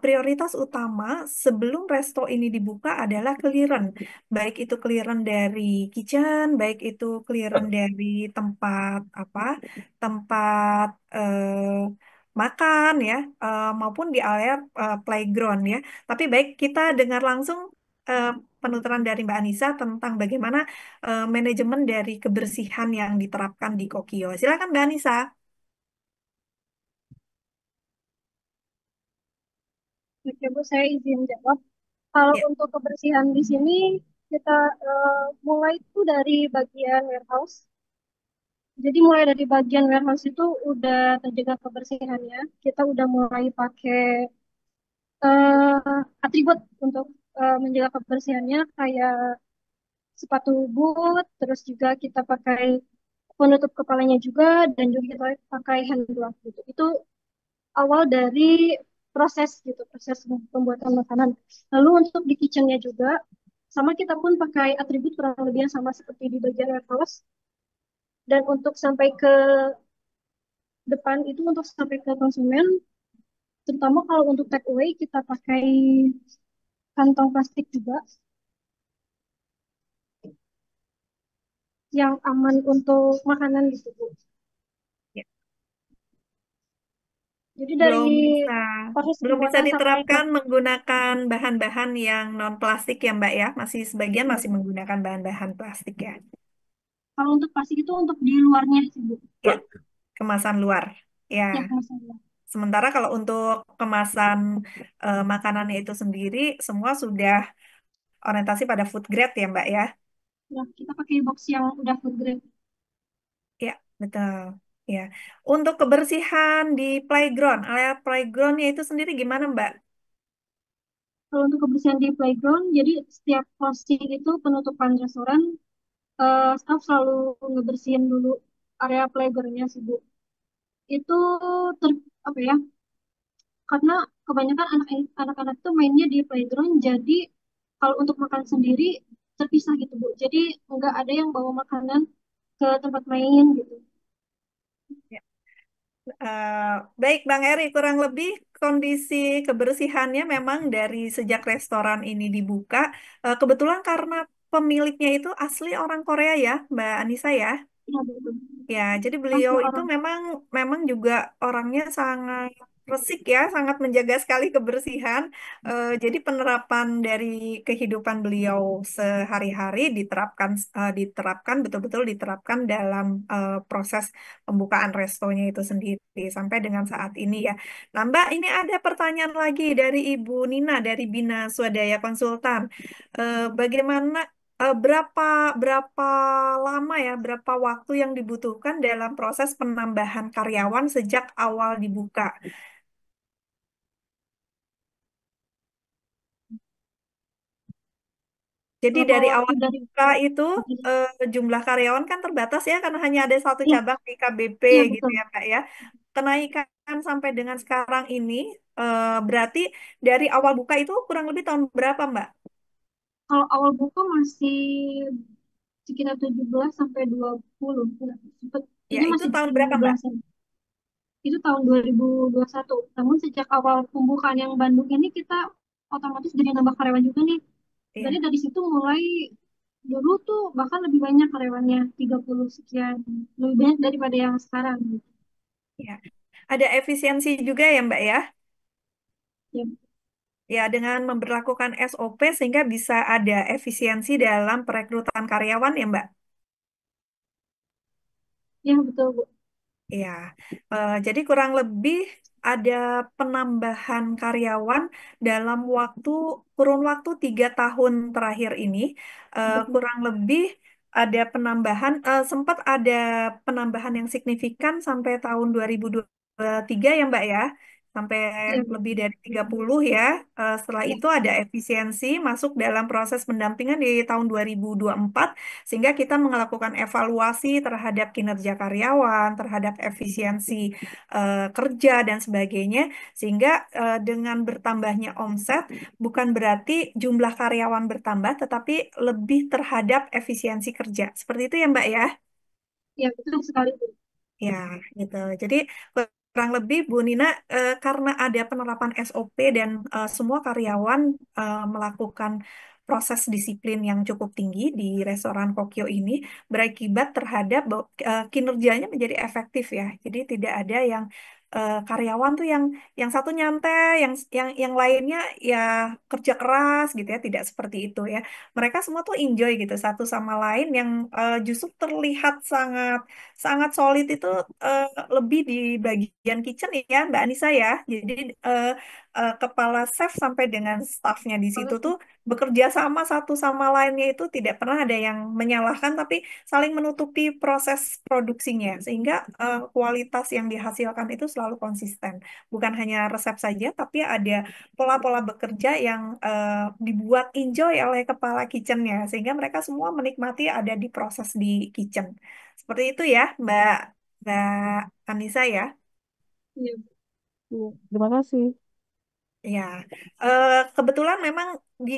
prioritas utama sebelum resto ini dibuka adalah clearance, baik itu clearance dari kitchen, baik itu clearance dari tempat apa, tempat makan ya, maupun di area playground ya. Tapi baik kita dengar langsung eh, penuturan dari Mbak Anissa tentang bagaimana manajemen dari kebersihan yang diterapkan di Kokio. Silakan Mbak Anissa. Oke, Bu, saya izin jawab. Kalau Ya, untuk kebersihan di sini, kita mulai itu dari bagian warehouse. Jadi mulai dari bagian warehouse itu udah terjaga kebersihannya. Kita udah mulai pakai atribut untuk menjaga kebersihannya, kayak sepatu boot, terus juga kita pakai penutup kepalanya juga, dan juga kita pakai hand glove gitu. Itu awal dari proses gitu, proses pembuatan makanan. Lalu untuk di kitchennya juga, sama kita pun pakai atribut kurang lebih yang sama seperti di bagian warehouse. Dan untuk sampai ke depan itu untuk sampai ke konsumen, terutama kalau untuk take away kita pakai kantong plastik juga yang aman untuk makanan gitu, Bu. ya. Jadi dari Belum bisa, proses belum bisa pembuatan sampai ke diterapkan menggunakan bahan-bahan yang non plastik ya Mbak ya. Masih sebagian ya, masih menggunakan bahan-bahan plastik ya. kalau untuk plastik itu untuk di luarnya sih, Bu. Ya, kemasan luar. Ya. Ya, masalah. Sementara kalau untuk kemasan makanannya itu sendiri, semua sudah orientasi pada food grade ya, Mbak ya. Ya, kita pakai box yang udah food grade. Ya, betul. Ya. Untuk kebersihan di playground, area playgroundnya itu sendiri gimana, Mbak? Kalau untuk kebersihan di playground, jadi setiap closing itu penutupan restoran, staff selalu ngebersihin dulu area playgroundnya sih, Bu. Itu ter, apa ya? Karena kebanyakan anak-anak itu mainnya di playground, jadi kalau untuk makan sendiri terpisah gitu, Bu. Jadi nggak ada yang bawa makanan ke tempat main gitu. Ya. Eh, Baik, Bang Eri, kurang lebih kondisi kebersihannya memang dari sejak restoran ini dibuka, kebetulan karena pemiliknya itu asli orang Korea ya, Mbak Anissa ya. Iya, betul. Ya, jadi beliau Masih itu orang. memang memang juga orangnya sangat resik ya, sangat menjaga sekali kebersihan. Jadi penerapan dari kehidupan beliau sehari-hari diterapkan betul-betul diterapkan dalam proses pembukaan restonya itu sendiri sampai dengan saat ini ya. Nah, Mbak, ini ada pertanyaan lagi dari Ibu Nina dari Bina Swadaya Konsultan. Bagaimana berapa berapa lama ya, berapa waktu yang dibutuhkan dalam proses penambahan karyawan sejak awal dibuka? Jadi Kalau dari waktu awal dari dibuka itu jumlah karyawan kan terbatas ya, karena hanya ada satu iya, cabang di KBP iya gitu betul. ya, Mbak ya. Kenaikan sampai dengan sekarang ini berarti dari awal buka itu kurang lebih tahun berapa, Mbak? Kalau awal buka masih sekitar 17 sampai 20. Ya, Ya, ini itu masih tahun berapa, Mbak? 17-an. Itu tahun 2021. Namun sejak awal pembukaan yang Bandung ini kita otomatis jadi nambah karyawan juga nih. Jadi Iya. dari situ mulai dulu tuh bahkan lebih banyak karyawannya, 30 sekian. Lebih banyak daripada yang sekarang gitu. Ya. Ada efisiensi juga ya, Mbak ya? Ya, Ya, dengan memberlakukan SOP sehingga bisa ada efisiensi dalam perekrutan karyawan ya, Mbak. ya betul, Bu. Ya, jadi kurang lebih ada penambahan karyawan dalam kurun waktu 3 tahun terakhir ini. Betul. Kurang lebih ada penambahan, sempat ada penambahan yang signifikan sampai tahun 2023 ya, Mbak ya. sampai Iya, lebih dari 30 ya. Setelah iya. itu ada efisiensi masuk dalam proses pendampingan di tahun 2024 sehingga kita melakukan evaluasi terhadap kinerja karyawan, terhadap efisiensi kerja dan sebagainya sehingga dengan bertambahnya omset bukan berarti jumlah karyawan bertambah tetapi lebih terhadap efisiensi kerja. Seperti itu ya, Mbak ya? Iya, betul sekali, Bu. Ya, gitu. Jadi kurang lebih Bu Nina, karena ada penerapan SOP dan semua karyawan melakukan proses disiplin yang cukup tinggi di restoran Kokyo ini berakibat terhadap kinerjanya menjadi efektif ya. Jadi tidak ada yang karyawan tuh yang satu nyantai, yang lainnya ya kerja keras gitu ya, tidak seperti itu ya. Mereka semua tuh enjoy gitu satu sama lain yang justru terlihat sangat sangat solid itu eh, lebih di bagian kitchen ya Mbak Anissa ya. Jadi eh, kepala chef sampai dengan staffnya di situ Bagus. tuh bekerja sama satu sama lainnya itu tidak pernah ada yang menyalahkan tapi saling menutupi proses produksinya sehingga kualitas yang dihasilkan itu selalu konsisten. Bukan hanya resep saja tapi ada pola-pola bekerja yang dibuat enjoy oleh kepala kitchennya sehingga mereka semua menikmati ada di proses di kitchen. Seperti itu ya, Mbak Anissa ya. Iya. Iya, terima kasih. Ya, kebetulan memang di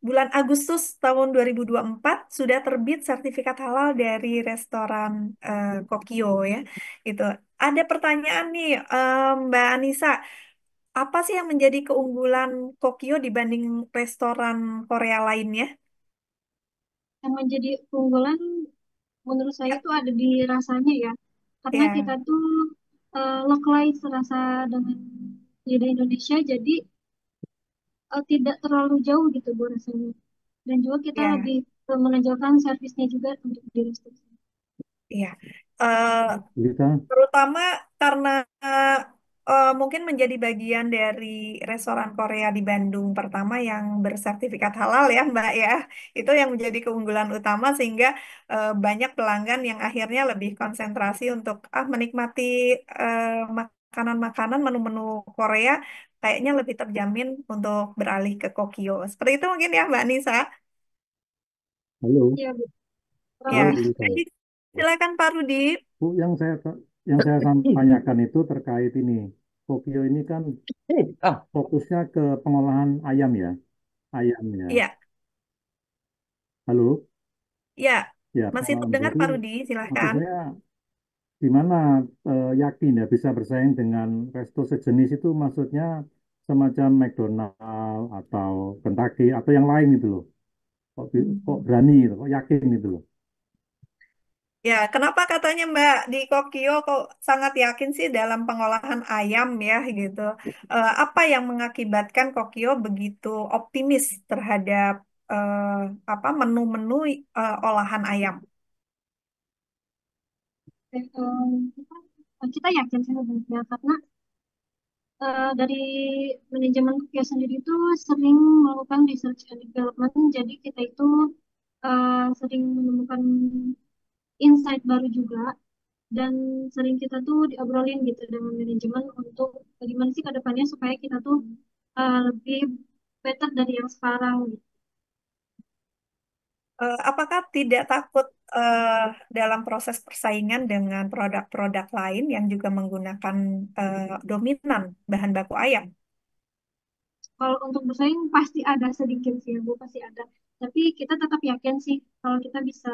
bulan Agustus tahun 2024 sudah terbit sertifikat halal dari restoran Kokio ya. Itu ada pertanyaan nih, Mbak Anissa, apa sih yang menjadi keunggulan Kokio dibanding restoran Korea lainnya? Yang menjadi keunggulan menurut saya itu ada di rasanya ya. Karena kita Ya, tuh localize rasa dengan lidah Indonesia, jadi tidak terlalu jauh gitu Bu rasanya. Dan juga kita ya, lebih menonjolkan servisnya juga untuk di restoran. ya. Eh, Lita, Terutama karena mungkin menjadi bagian dari restoran Korea di Bandung pertama yang bersertifikat halal ya Mbak ya. Itu yang menjadi keunggulan utama sehingga banyak pelanggan yang akhirnya lebih konsentrasi untuk menikmati makanan-makanan menu-menu Korea kayaknya lebih terjamin untuk beralih ke Kokyo. Seperti itu mungkin ya Mbak Nisa. halo, Iya Bu, kurang Ya, halo lebih. Bu Lita. jadi silakan Pak Rudi. Bu, yang saya tanyakan itu terkait ini. Tokyo ini kan fokusnya ke pengolahan ayam ya, ayam ya. Iya, Halo, iya. ya Masih pengolahan. terdengar Berarti Pak Rudi, maksud silahkan. saya gimana yakin ya bisa bersaing dengan resto sejenis itu maksudnya semacam McDonald atau Kentucky atau yang lain itu loh. Kok berani gitu, kok yakin gitu loh. Ya, kenapa katanya Mbak di Kokio kok sangat yakin sih dalam pengolahan ayam ya gitu. Apa yang mengakibatkan Kokio begitu optimis terhadap apa menu-menu olahan ayam? Kita yakin sih sebenarnya karena dari manajemen Kia sendiri itu sering melakukan research and development, jadi kita itu sering menemukan insight baru juga dan sering kita tuh diobrolin gitu dengan manajemen untuk bagaimana sih ke depannya supaya kita tuh lebih better dari yang sekarang gitu. Apakah tidak takut dalam proses persaingan dengan produk-produk lain yang juga menggunakan dominan bahan baku ayam? Kalau untuk bersaing pasti ada sedikit sih, Bu, pasti ada. Tapi kita tetap yakin sih kalau kita bisa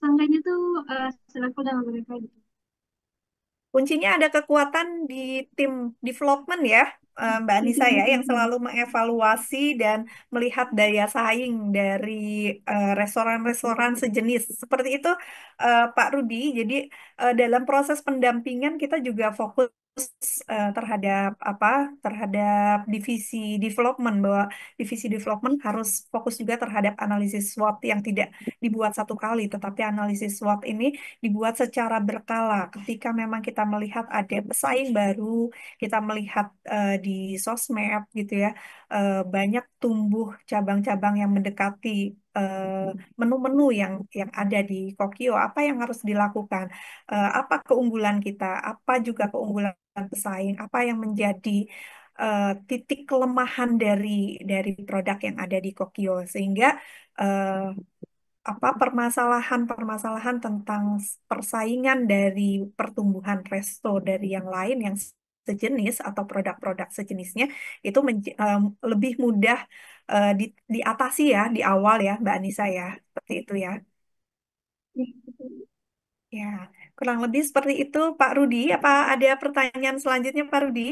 seenggaknya tuh selevel dengan mereka gitu. Kuncinya ada kekuatan di tim development ya, Mbak Anissa ya, yang selalu mengevaluasi dan melihat daya saing dari restoran-restoran sejenis. Seperti itu, Pak Rudi. Jadi dalam proses pendampingan kita juga fokus terhadap apa? Terhadap divisi development bahwa divisi development harus fokus juga terhadap analisis SWOT yang tidak dibuat satu kali, tetapi analisis SWOT ini dibuat secara berkala. Ketika memang kita melihat ada pesaing baru, kita melihat di sosmed gitu ya, banyak tumbuh cabang-cabang yang mendekati menu-menu yang ada di Kokio, apa yang harus dilakukan, apa keunggulan kita, apa juga keunggulan pesaing, apa yang menjadi titik kelemahan dari produk yang ada di Kokio, sehingga eh, apa permasalahan-permasalahan tentang persaingan dari pertumbuhan resto dari yang lain yang sejenis atau produk-produk sejenisnya itu lebih mudah diatasi ya di awal ya Mbak Anissa ya, seperti itu ya. Ya, betul. Ya, kurang lebih seperti itu Pak Rudi. Apa ada pertanyaan selanjutnya Pak Rudi?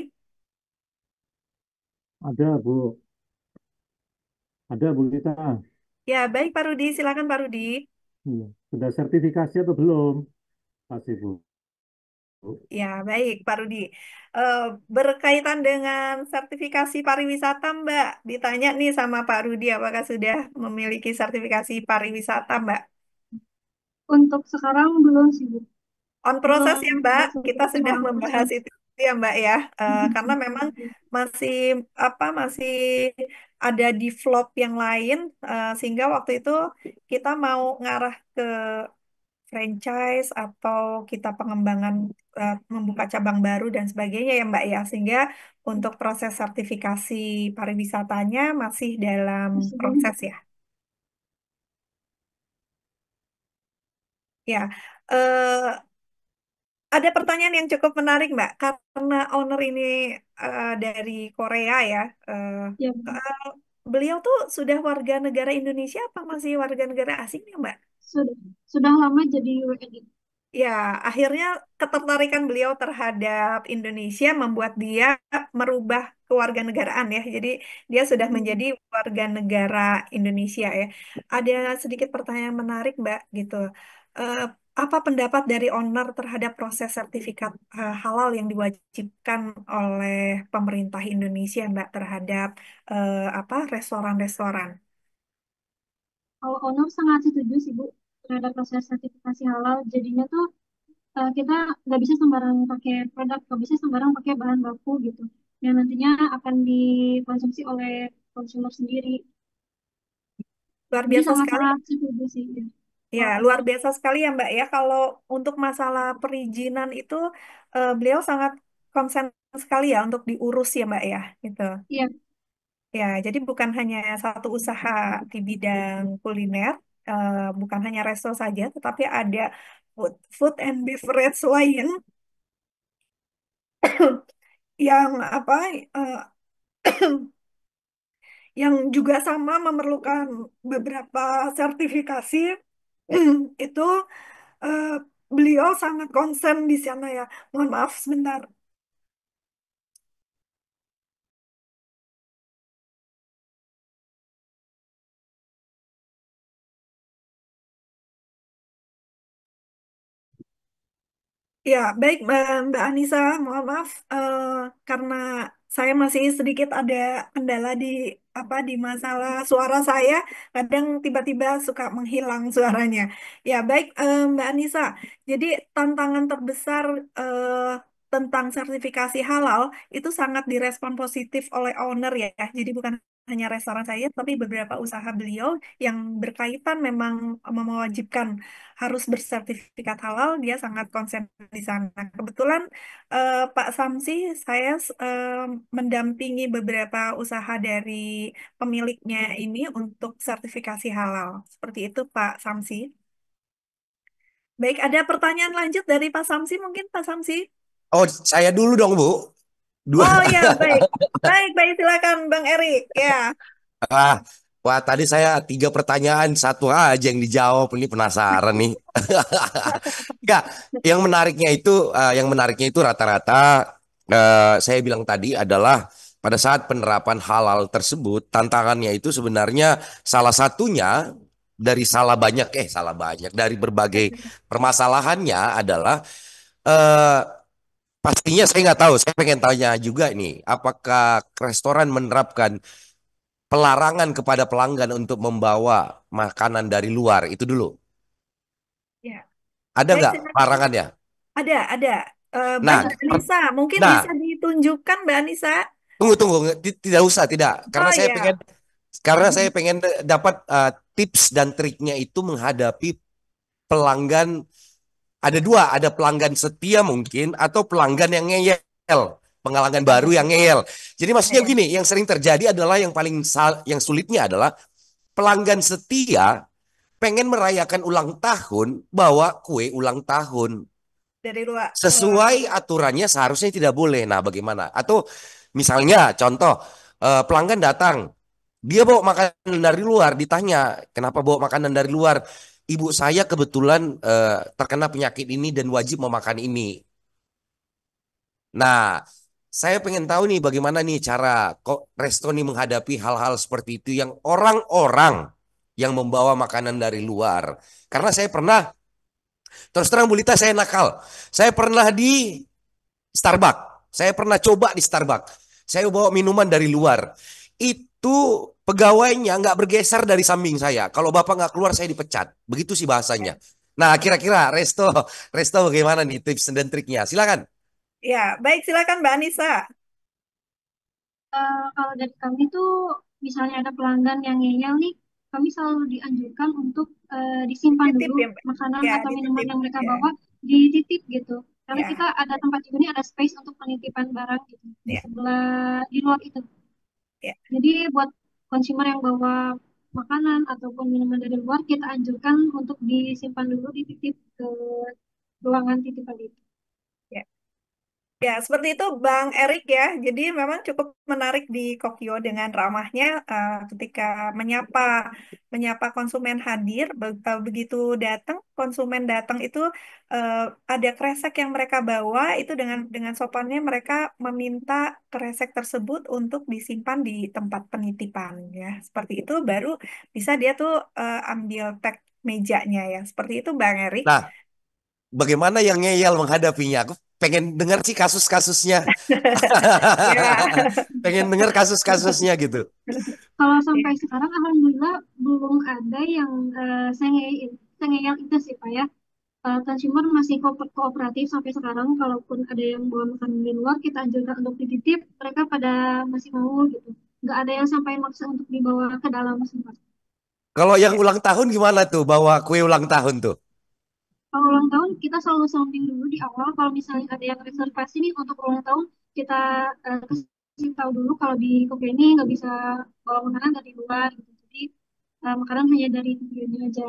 Ada, Bu. Ada, Bu Lita. Ya, baik Pak Rudi, silakan Pak Rudi. Iya. Sudah sertifikasi atau belum? Pasti, Bu. Ya, baik, Pak Rudi. Eh, Berkaitan dengan sertifikasi pariwisata, Mbak, ditanya nih sama Pak Rudi, apakah sudah memiliki sertifikasi pariwisata, Mbak? Untuk sekarang belum sih, Bu. On Belum proses ya, Mbak. Kita sertifikasi sudah 100%. membahas itu ya, Mbak ya. Karena memang masih masih ada develop yang lain, sehingga waktu itu kita mau ngarah ke franchise atau kita pengembangan membuka cabang baru dan sebagainya ya Mbak ya, sehingga untuk proses sertifikasi pariwisatanya masih dalam proses ya. Ya, eh, ada pertanyaan yang cukup menarik Mbak, karena owner ini dari Korea ya. Ya, eh, Beliau tuh sudah warga negara Indonesia apa masih warga negara asing ya Mbak? sudah sudah lama jadi WNI. Ya, akhirnya ketertarikan beliau terhadap Indonesia membuat dia merubah kewarganegaraan ya. Jadi dia sudah menjadi warga negara Indonesia ya. Ada sedikit pertanyaan menarik, Mbak, gitu. Eh, Apa pendapat dari owner terhadap proses sertifikat halal yang diwajibkan oleh pemerintah Indonesia, Mbak, terhadap restoran-restoran? Kalau owner sangat setuju sih, Bu, terhadap proses sertifikasi halal. Jadinya tuh kita nggak bisa sembarang pakai produk, nggak bisa sembarang pakai bahan baku gitu. Yang nantinya akan dikonsumsi oleh konsumer sendiri. Luar Jadi biasa sekali. sangat-sangat setuju sih. Ya. Ya, Kalau luar owner, biasa sekali ya Mbak ya. Kalau untuk masalah perizinan itu beliau sangat konsen sekali ya untuk diurus ya Mbak ya, gitu. iya, Ya, jadi bukan hanya satu usaha di bidang kuliner, bukan hanya resto saja, tetapi ada food and beverage lain yang eh, yang juga sama memerlukan beberapa sertifikasi itu eh, beliau sangat konsen di sana ya. Mohon maaf sebentar. Ya, baik Mbak Anissa, mohon maaf karena saya masih sedikit ada kendala di masalah suara saya, kadang tiba-tiba suka menghilang suaranya. Ya, baik Mbak Anissa. Jadi tantangan terbesar tentang sertifikasi halal itu sangat direspon positif oleh owner ya. Jadi bukan hanya restoran saya, tapi beberapa usaha beliau yang berkaitan memang mewajibkan harus bersertifikat halal, dia sangat konsen di sana. Kebetulan Pak Samsi, saya mendampingi beberapa usaha dari pemiliknya ini untuk sertifikasi halal. Seperti itu Pak Samsi. Baik, ada pertanyaan lanjut dari Pak Samsi mungkin Pak Samsi? Oh, saya dulu dong, Bu. Dua. Oh ya, baik. Baik, baik, silakan Bang Erik. Ya. Ah, wah, tadi saya 3 pertanyaan, satu aja yang dijawab. Ini penasaran nih. Enggak, yang menariknya itu rata-rata saya bilang tadi adalah pada saat penerapan halal tersebut, tantangannya itu sebenarnya salah satunya dari berbagai permasalahannya adalah eh, pastinya saya nggak tahu. Saya pengen tanya juga ini, apakah restoran menerapkan pelarangan kepada pelanggan untuk membawa makanan dari luar itu dulu? Ya. Ada Baik, nggak silakan. larangannya? Ada. Baik, Nah, Mbak Anissa, mungkin nah, bisa ditunjukkan Mbak Anissa. tunggu, tunggu, tidak usah, tidak, Oh karena saya pengen ya. dapat tips dan triknya itu menghadapi pelanggan. Ada dua, ada pelanggan setia mungkin atau pelanggan yang ngeyel, pengalaman baru yang ngeyel. Jadi maksudnya Iya. begini, yang sering terjadi adalah yang sulitnya adalah pelanggan setia pengen merayakan ulang tahun, bawa kue ulang tahun. Dari luar. Sesuai aturannya seharusnya tidak boleh. Nah, bagaimana? Atau misalnya contoh, pelanggan datang, dia bawa makanan dari luar, ditanya, kenapa bawa makanan dari luar? Ibu saya kebetulan terkena penyakit ini dan wajib memakan ini. Nah, saya pengen tahu nih bagaimana nih cara kok resto nih menghadapi hal-hal seperti itu yang orang-orang yang membawa makanan dari luar. Karena saya pernah, terus terang Bu Lita, saya nakal. Saya pernah di Starbucks. Saya pernah coba di Starbucks. Saya bawa minuman dari luar. Itu pegawainya nggak bergeser dari samping saya. Kalau Bapak nggak keluar, saya dipecat. Begitu sih bahasanya. Nah, kira-kira resto bagaimana nih tips dan triknya? Silakan. Ya, baik, silakan Mbak Anissa. Kalau dari kami tuh misalnya ada pelanggan yang ngeyel nih, kami selalu dianjurkan untuk disimpan Titip dulu ya, Mbak. makanan Ya, atau minuman dititip. yang mereka Ya, bawa, dititip gitu. Karena ya, kita ada tempat juga nih, ada space untuk penitipan barang gitu di ya, sebelah di luar itu. ya. Jadi buat konsumer yang bawa makanan ataupun minuman dari luar, kita anjurkan untuk disimpan dulu, dititip ke ruangan titipan itu. Ya. Ya, seperti itu Bang Erik ya. Jadi memang cukup menarik di Kokyo dengan ramahnya ketika menyapa menyapa konsumen hadir. Begitu datang konsumen datang itu eh, ada kresek yang mereka bawa itu dengan sopannya mereka meminta kresek tersebut untuk disimpan di tempat penitipan ya. Seperti itu baru bisa dia tuh ambil tag mejanya ya. Seperti itu Bang Erik. Nah, bagaimana yang ngeyel menghadapinya? Aku pengen dengar sih kasus-kasusnya. Ya. Pengen dengar kasus-kasusnya gitu. Kalau sampai sekarang, alhamdulillah belum ada yang sengeyel itu sih Pak ya. Consumer masih kooperatif sampai sekarang. Kalaupun ada yang bawa makanan di luar, kita anjurkan untuk dititip. Mereka pada masih mau gitu. Nggak ada yang sampai maksa untuk dibawa ke dalam sempat. Kalau yang ulang tahun gimana tuh? Bawa kue ulang tahun tuh? Kalau ulang tahun kita selalu sounding dulu di awal. Kalau misalnya ada yang reservasi nih untuk ulang tahun, kita kasih tahu dulu kalau di Kopi ini nggak bisa bawa makanan dari luar gitu. Jadi makanan hanya dari tujuannya aja.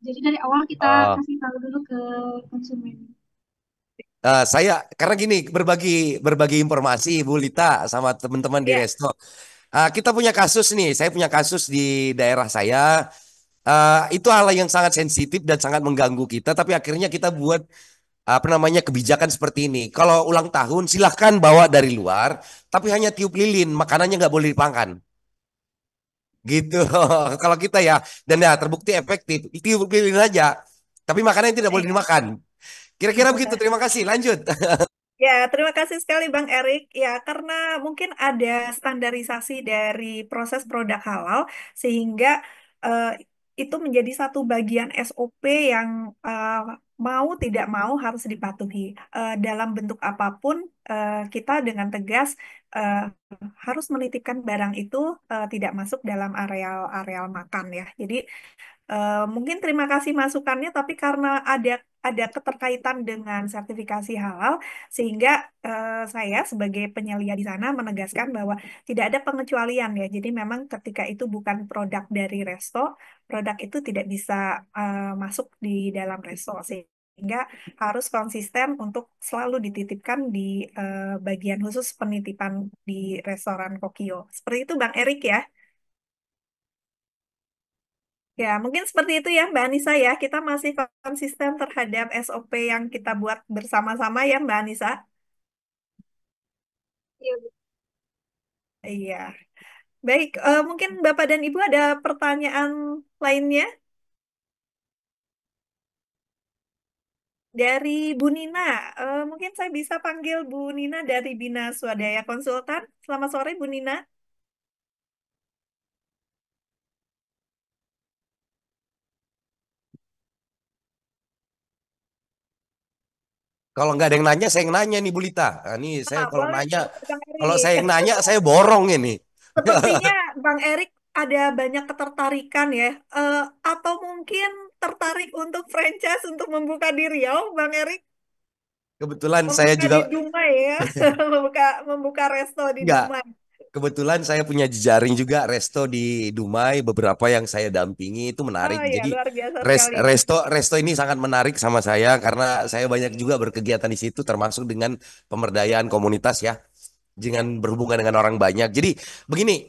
Jadi dari awal kita Oh. kasih tahu dulu ke konsumen. Saya karena gini berbagi informasi Bu Lita sama teman-teman di Ya. resto. Kita punya kasus nih. Saya punya kasus di daerah saya. Itu hal yang sangat sensitif dan sangat mengganggu kita. Tapi akhirnya kita buat apa namanya kebijakan seperti ini. Kalau ulang tahun silahkan bawa dari luar, tapi hanya tiup lilin. Makanannya nggak boleh dimakan. Gitu. Kalau kita ya, dan ya terbukti efektif. Tiup lilin aja. Tapi makanannya tidak boleh dimakan. Kira-kira begitu. Terima kasih. Lanjut. Ya, terima kasih sekali Bang Erik. Ya, karena mungkin ada standarisasi dari proses produk halal, sehingga eh, itu menjadi satu bagian SOP yang mau tidak mau harus dipatuhi. Dalam bentuk apapun, kita dengan tegas eh, harus menitipkan barang itu tidak masuk dalam areal-areal makan ya. Jadi mungkin terima kasih masukannya, tapi karena ada keterkaitan dengan sertifikasi halal, sehingga saya sebagai penyelia di sana menegaskan bahwa tidak ada pengecualian ya. Jadi memang ketika itu bukan produk dari resto, produk itu tidak bisa masuk di dalam resto sehingga harus konsisten untuk selalu dititipkan di bagian khusus penitipan di restoran Kokio. Seperti itu Bang Erik ya. Ya, mungkin seperti itu ya Mbak Anissa ya. Kita masih konsisten terhadap SOP yang kita buat bersama-sama ya Mbak Anissa. Iya, Iya. Baik, mungkin Bapak dan Ibu ada pertanyaan lainnya dari Bu Nina. Mungkin saya bisa panggil Bu Nina dari Bina Swadaya Konsultan. Selamat sore Bu Nina. Kalau nggak ada yang nanya, saya yang nanya nih Bu Lita. Ini saya kalau Boleh nanya, Bang kalau Erik. saya yang nanya, saya borong ini. Sepertinya Bang Erik ada banyak ketertarikan ya, atau mungkin tertarik untuk franchise untuk membuka di Riau, Bang Erik, Kebetulan saya membuka juga di Dumai ya, membuka resto di enggak. Dumai. Kebetulan saya punya jejaring juga resto di Dumai, beberapa yang saya dampingi itu menarik. Oh iya, Jadi luar biasa sekali. resto resto ini sangat menarik sama saya karena saya banyak juga berkegiatan di situ termasuk dengan pemberdayaan komunitas ya, dengan berhubungan dengan orang banyak. Jadi begini,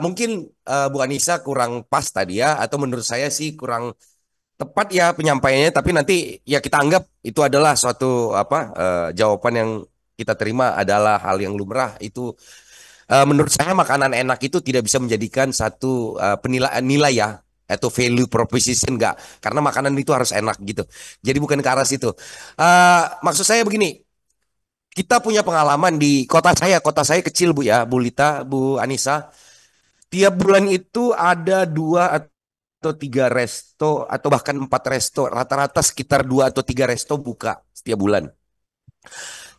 mungkin Bu Anissa kurang pas tadi ya, atau menurut saya sih kurang tepat ya penyampaiannya. Tapi nanti ya kita anggap itu adalah suatu apa jawaban yang kita terima adalah hal yang lumrah itu. Menurut saya makanan enak itu tidak bisa menjadikan satu penilaian nilai ya atau value proposition enggak, karena makanan itu harus enak gitu. Jadi bukan ke arah situ. Maksud saya begini, kita punya pengalaman di kota saya kecil Bu ya, Bu Lita, Bu Anissa. Tiap bulan itu ada dua atau tiga resto atau bahkan empat resto, rata-rata sekitar dua atau tiga resto buka setiap bulan.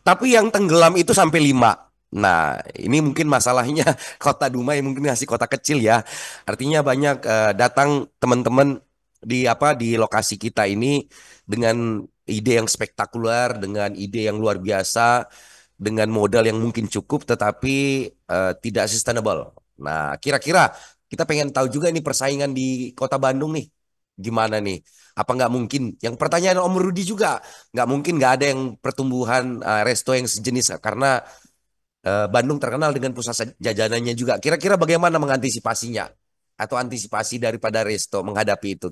Tapi yang tenggelam itu sampai lima. Nah, ini mungkin masalahnya kota Dumai mungkin masih kota kecil ya. Artinya banyak datang teman-teman di lokasi kita ini dengan ide yang spektakuler, dengan ide yang luar biasa, dengan modal yang mungkin cukup tetapi tidak sustainable. Nah, kira-kira kita pengen tahu juga nih persaingan di kota Bandung nih. Gimana nih? Apa nggak mungkin? Yang pertanyaan Om Rudi juga, nggak mungkin nggak ada yang pertumbuhan resto yang sejenis karena Bandung terkenal dengan pusat jajanannya juga. Kira-kira bagaimana mengantisipasinya atau antisipasi daripada resto menghadapi itu?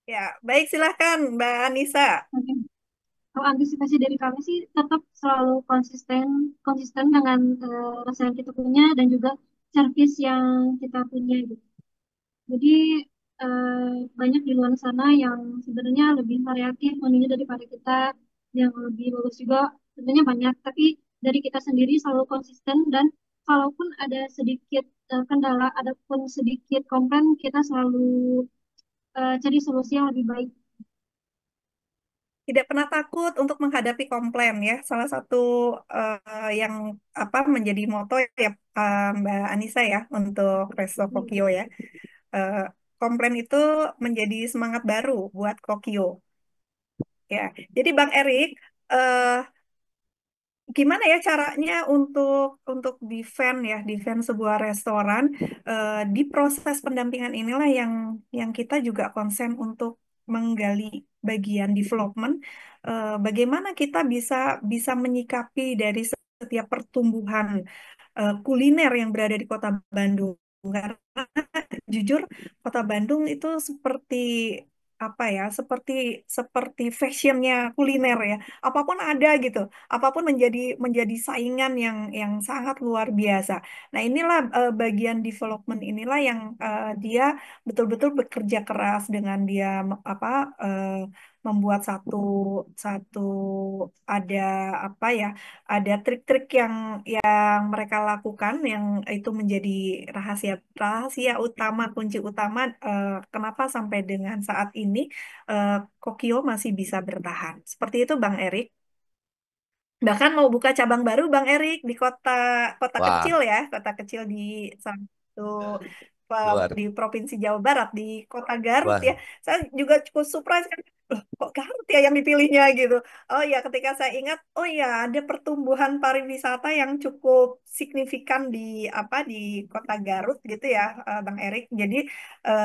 Ya, baik silahkan Mbak Anissa. Oke. Kalau antisipasi dari kami sih tetap selalu konsisten konsisten dengan rasa yang kita punya dan juga service yang kita punya gitu. Jadi banyak di luar sana yang sebenarnya lebih variatif menunya daripada kita, yang lebih bagus juga sebenarnya banyak. Tapi dari kita sendiri selalu konsisten dan kalaupun ada sedikit kendala, adapun sedikit komplain, kita selalu cari solusi yang lebih baik. Tidak pernah takut untuk menghadapi komplain ya. Salah satu yang apa menjadi moto ya Mbak Anissa ya untuk Resto Kokio ya. Eh, Komplain itu menjadi semangat baru buat Kokio ya. Jadi Bang Erik, eh, gimana ya caranya untuk defend ya, defend sebuah restoran di proses pendampingan inilah yang kita juga konsen untuk menggali bagian development, bagaimana kita bisa bisa menyikapi dari setiap pertumbuhan kuliner yang berada di Kota Bandung. Karena jujur Kota Bandung itu seperti apa ya, seperti seperti fashionnya kuliner ya. Apapun ada gitu, apapun menjadi menjadi saingan yang sangat luar biasa. Nah inilah bagian development inilah yang dia betul-betul bekerja keras dengan dia apa membuat satu satu ada apa ya, ada trik-trik yang mereka lakukan yang itu menjadi rahasia rahasia utama, kunci utama kenapa sampai dengan saat ini eh, Kokio masih bisa bertahan. Seperti itu Bang Erik. Bahkan mau buka cabang baru Bang Erik di kota kota Wah, kecil ya, kota kecil di satu luar. di Provinsi Jawa Barat di kota Garut Wah, ya. Saya juga cukup surprise kan. Loh, kok Garut ya yang dipilihnya gitu. Oh ya, ketika saya ingat, oh ya ada pertumbuhan pariwisata yang cukup signifikan di apa di kota Garut gitu ya, Bang Erik. Jadi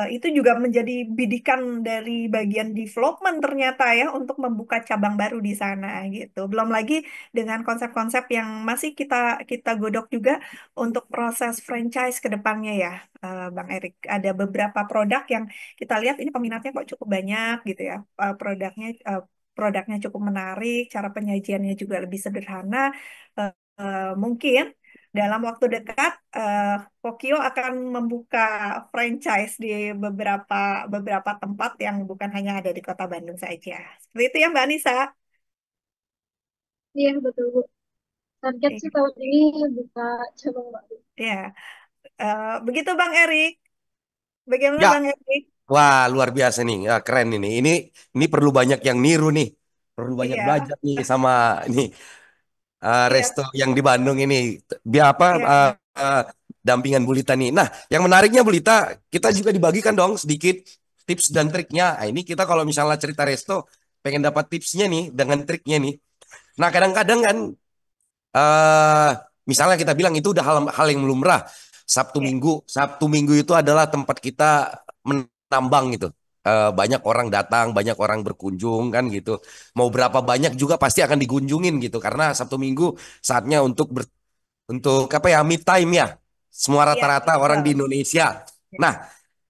itu juga menjadi bidikan dari bagian development ternyata ya untuk membuka cabang baru di sana gitu. Belum lagi dengan konsep-konsep yang masih kita kita godok juga untuk proses franchise ke depannya ya, Bang Erik. Ada beberapa produk yang kita lihat ini peminatnya kok cukup banyak gitu ya. Produknya cukup menarik, cara penyajiannya juga lebih sederhana. Mungkin dalam waktu dekat Kokio akan membuka franchise di beberapa beberapa tempat yang bukan hanya ada di Kota Bandung saja. Seperti itu ya Mbak Anissa. Iya betul Bu. Target sih tahun ini buka cabang baru. Ya, begitu Bang Erik. Bagaimana ya, Bang Erik? wah luar biasa nih, keren ini. Ini perlu banyak yang niru nih, perlu banyak Iya, belajar nih sama ini iya, resto yang di Bandung ini. Biar apa? iya. dampingan Bu Lita nih. Nah, yang menariknya Bu Lita, kita juga dibagikan dong sedikit tips dan triknya. Nah, ini kita kalau misalnya cerita resto, pengen dapat tipsnya nih dengan triknya nih. Nah, kadang-kadang kan eh misalnya kita bilang itu udah hal yang lumrah. Sabtu Minggu itu adalah tempat kita menambang gitu. Banyak orang datang, banyak orang berkunjung kan gitu. Mau berapa banyak juga pasti akan dikunjungin gitu karena Sabtu Minggu saatnya untuk apa ya, mid time ya. Semua rata-rata orang di Indonesia. Nah,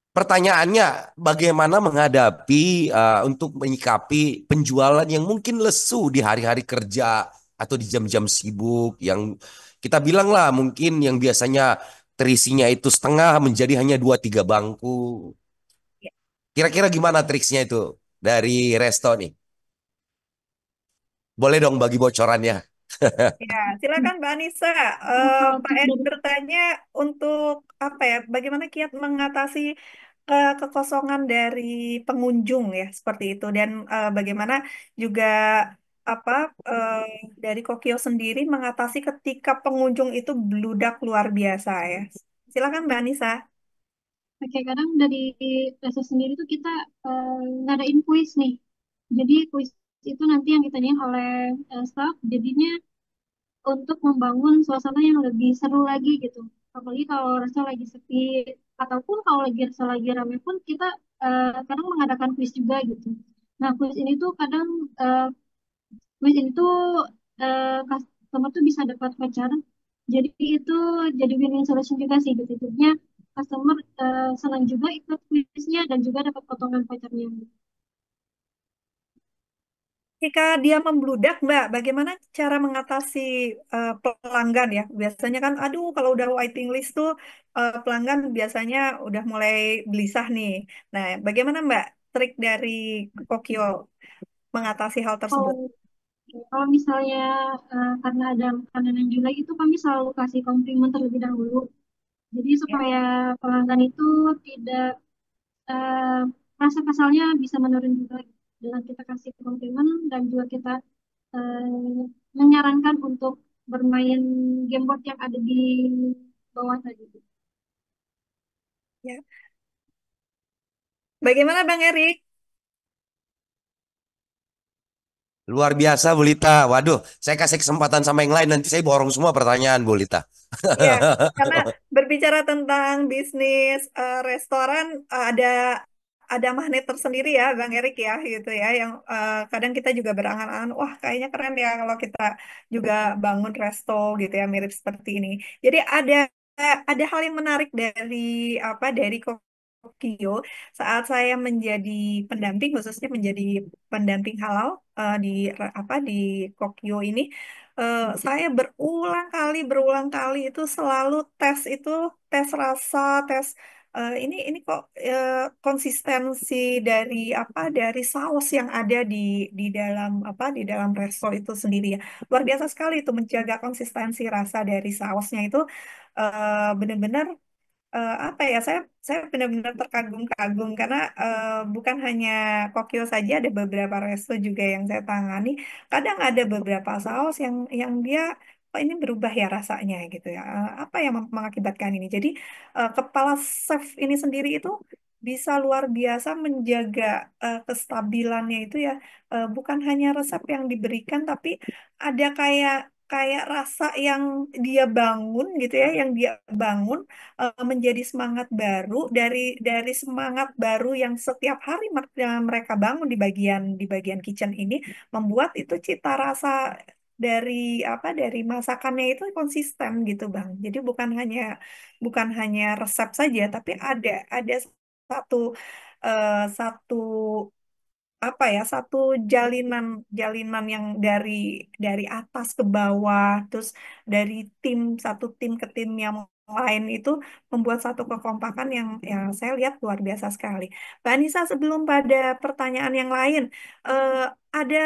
pertanyaannya bagaimana menghadapi untuk menyikapi penjualan yang mungkin lesu di hari-hari kerja atau di jam-jam sibuk yang kita bilang lah mungkin yang biasanya terisinya itu setengah menjadi hanya 2-3 bangku. Kira-kira gimana triksnya itu dari resto nih? Boleh dong bagi bocorannya. Ya, silakan Mbak Anissa. Pak Ed bertanya untuk apa ya? Bagaimana kiat mengatasi kekosongan dari pengunjung ya seperti itu dan bagaimana juga apa eh, dari Kokio sendiri mengatasi ketika pengunjung itu bludak luar biasa ya. Silakan Mbak Anissa. Oke, kadang dari rasa sendiri tuh kita ngadain kuis nih. Jadi kuis itu nanti yang ditanyain oleh staff, jadinya untuk membangun suasana yang lebih seru lagi gitu. Apalagi kalau rasa lagi sepi, ataupun kalau rasa lagi rame pun kita kadang mengadakan kuis juga gitu. Nah, kuis ini tuh kadang eh, kuis ini tuh customer tuh bisa dapat pacar. Jadi itu jadi win-win solution juga sih gitu. Jadinya customer senang juga ikut kuisnya dan juga dapat potongan pacarnya. Jika dia membludak, Mbak, bagaimana cara mengatasi pelanggan ya? Biasanya kan, aduh, kalau udah waiting list tuh pelanggan biasanya udah mulai gelisah nih. Nah, bagaimana Mbak trik dari Kokio mengatasi hal tersebut? Kalau kalau misalnya karena ada makanan yang jelek itu kami selalu kasih komplimen terlebih dahulu. Jadi Ya. supaya pelanggan itu tidak eh, rasa kesalnya bisa menurun juga dengan kita kasih komplimen dan juga kita menyarankan untuk bermain game board yang ada di bawah tadi. Ya. Bagaimana Bang Erik? Luar biasa Bu Lita. Waduh, saya kasih kesempatan sama yang lain nanti saya borong semua pertanyaan Bu Lita. Ya, karena berbicara tentang bisnis restoran ada magnet tersendiri ya, Bang Erik ya, gitu ya, yang kadang kita juga berangan-angan, wah kayaknya keren ya kalau kita juga bangun resto gitu ya, mirip seperti ini. Jadi ada hal yang menarik dari dari Kokio saat saya menjadi pendamping, khususnya menjadi pendamping halal di di Kokio ini. Saya berulang kali itu selalu tes itu, tes rasa, tes ini kok konsistensi dari dari saus yang ada di dalam di dalam resto itu sendiri ya. Luar biasa sekali itu menjaga konsistensi rasa dari sausnya itu benar-benar saya benar-benar terkagum-kagum karena bukan hanya Kokyo saja, ada beberapa resto juga yang saya tangani. Kadang ada beberapa saus yang dia oh ini berubah ya rasanya gitu ya. Apa yang mengakibatkan ini? Jadi kepala chef ini sendiri itu bisa luar biasa menjaga kestabilannya itu ya. Bukan hanya resep yang diberikan, tapi ada kayak kayak rasa yang dia bangun gitu ya, yang dia bangun menjadi semangat baru dari semangat baru yang setiap hari mereka bangun di bagian kitchen ini membuat itu cita rasa dari dari masakannya itu konsisten gitu Bang. Jadi bukan hanya resep saja tapi ada satu satu satu jalinan jalinan yang dari atas ke bawah, terus dari satu tim ke tim yang lain itu membuat satu kekompakan yang saya lihat luar biasa sekali. Mbak Anissa, sebelum pada pertanyaan yang lain, eh, ada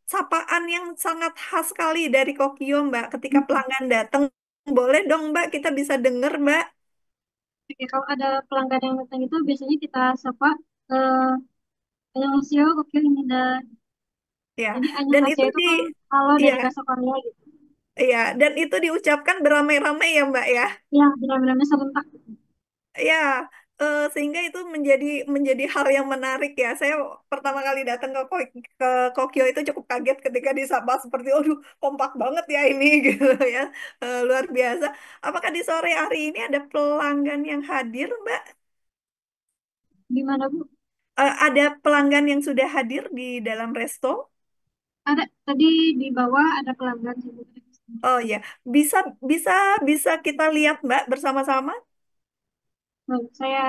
sapaan yang sangat khas sekali dari Kokio Mbak ketika pelanggan datang. Boleh dong Mbak, kita bisa dengar Mbak. Oke, kalau ada pelanggan yang datang itu biasanya kita sapa eh annyeonghaseyo, oke ini dah. Ya, Jadi dan annyeonghaseyo itu itu kan halo ya dari bahasa Korea gitu. Iya, dan itu diucapkan beramai-ramai ya Mbak ya. Ya, benar-benar serentak. Ya, sehingga itu menjadi hal yang menarik ya. Saya pertama kali datang ke Kokyo itu cukup kaget ketika disapa seperti, aduh, kompak banget ya ini gitu ya. Luar biasa. Apakah di sore hari ini ada pelanggan yang hadir, Mbak? Gimana Bu? Ada pelanggan yang sudah hadir di dalam resto? Ada tadi di bawah ada pelanggan sih Bu. Oh ya, bisa bisa bisa kita lihat Mbak bersama-sama Baik, saya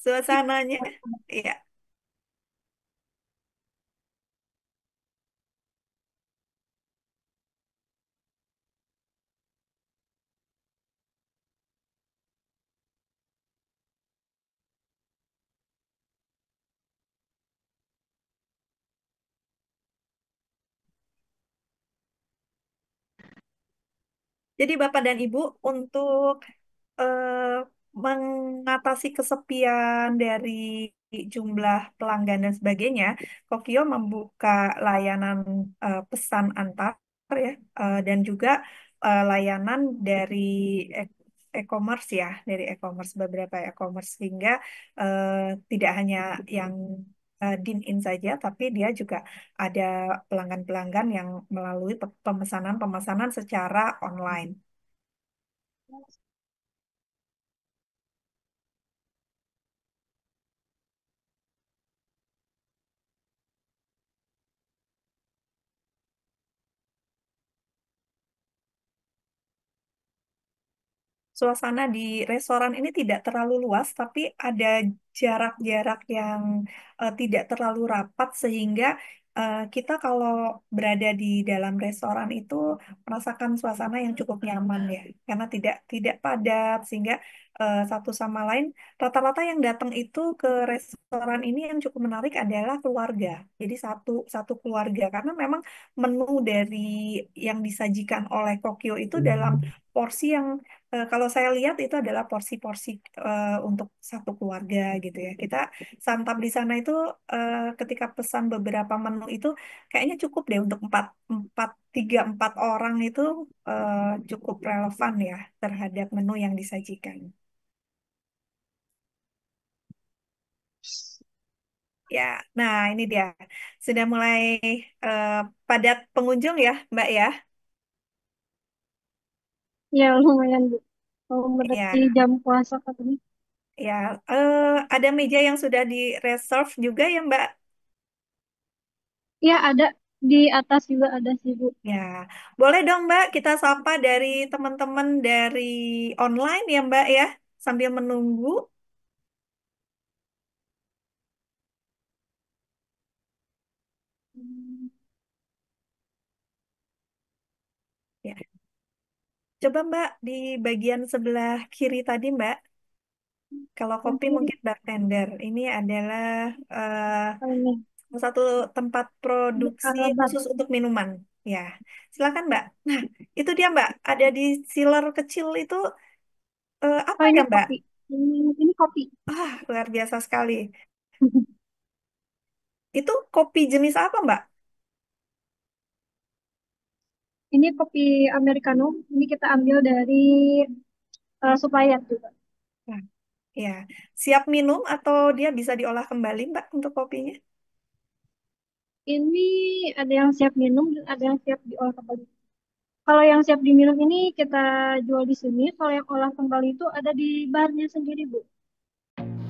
suasananya. Iya. Jadi Bapak dan Ibu untuk mengatasi kesepian dari jumlah pelanggan dan sebagainya, Kokio membuka layanan pesan antar ya, dan juga layanan dari e- e-commerce ya, dari e-commerce beberapa e-commerce sehingga eh, tidak hanya yang dine-in saja, tapi dia juga ada pelanggan-pelanggan yang melalui pemesanan-pemesanan secara online. Suasana di restoran ini tidak terlalu luas, tapi ada jarak-jarak yang tidak terlalu rapat sehingga kita kalau berada di dalam restoran itu merasakan suasana yang cukup nyaman ya, karena tidak padat sehingga satu sama lain rata-rata yang datang itu ke restoran ini yang cukup menarik adalah keluarga. Jadi satu satu keluarga karena memang menu dari yang disajikan oleh Kokyo itu dalam porsi yang kalau saya lihat itu adalah porsi-porsi untuk satu keluarga gitu ya. Kita santap di sana itu ketika pesan beberapa menu itu kayaknya cukup deh untuk tiga empat orang itu cukup relevan ya terhadap menu yang disajikan. Ya, nah ini dia sudah mulai eh, padat pengunjung ya, Mbak ya. ya lumayan Bu. Kalau Ya, mendekati jam puasa katanya. ya. Ada meja yang sudah di reserve juga ya, Mbak. Ya ada di atas juga ada sih Bu. Ya, boleh dong Mbak, kita sapa dari teman-teman dari online ya Mbak ya, sambil menunggu. Ya, coba Mbak di bagian sebelah kiri tadi Mbak, kalau kopi Nanti mungkin bartender. Ini adalah ini salah satu tempat produksi Alabar. khusus untuk minuman. Ya, silakan Mbak. Nah, itu dia Mbak, ada di chiller kecil itu apa Oh ini ya Mbak? kopi. Ini kopi. Ah, luar biasa sekali. Itu kopi jenis apa Mbak? Ini kopi americano. Ini kita ambil dari supplier juga. Nah, ya, siap minum atau dia bisa diolah kembali, Mbak, untuk kopinya? Ini ada yang siap minum dan ada yang siap diolah kembali. Kalau yang siap diminum ini kita jual di sini. Kalau yang olah kembali itu ada di barnya sendiri, Bu.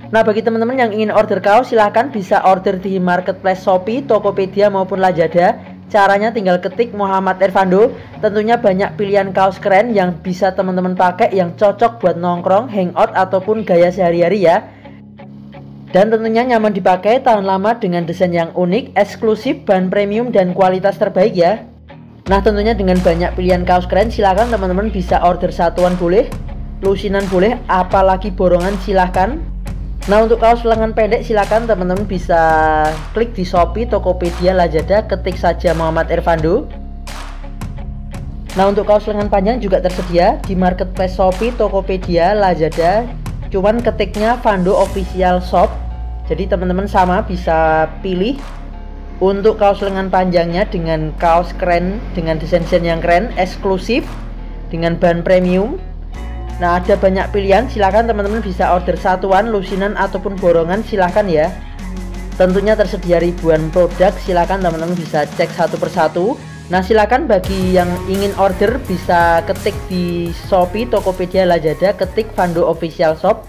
Nah, bagi teman-teman yang ingin order kaos, silahkan bisa order di marketplace Shopee, Tokopedia maupun Lazada. Caranya tinggal ketik Muhammad Irfando. Tentunya banyak pilihan kaos keren yang bisa teman-teman pakai yang cocok buat nongkrong, hangout ataupun gaya sehari-hari ya. Dan tentunya nyaman dipakai, tahan lama dengan desain yang unik, eksklusif, bahan premium dan kualitas terbaik ya. Nah, tentunya dengan banyak pilihan kaos keren, silahkan teman-teman bisa order satuan boleh, lusinan boleh, apalagi borongan silahkan. Nah, untuk kaos lengan pendek silahkan teman-teman bisa klik di Shopee, Tokopedia, Lazada, ketik saja Muhammad Irfando. Nah, untuk kaos lengan panjang juga tersedia di marketplace Shopee, Tokopedia, Lazada. Cuman ketiknya Fando Official Shop. Jadi teman-teman sama bisa pilih Untuk kaos lengan panjangnya dengan kaos keren, dengan desain-desain yang keren, eksklusif, dengan bahan premium. Nah, ada banyak pilihan, silahkan teman-teman bisa order satuan, lusinan, ataupun borongan, silahkan ya. Tentunya tersedia ribuan produk, silahkan teman-teman bisa cek satu persatu. Nah, silahkan bagi yang ingin order bisa ketik di Shopee, Tokopedia, Lazada, ketik Fando Official Shop.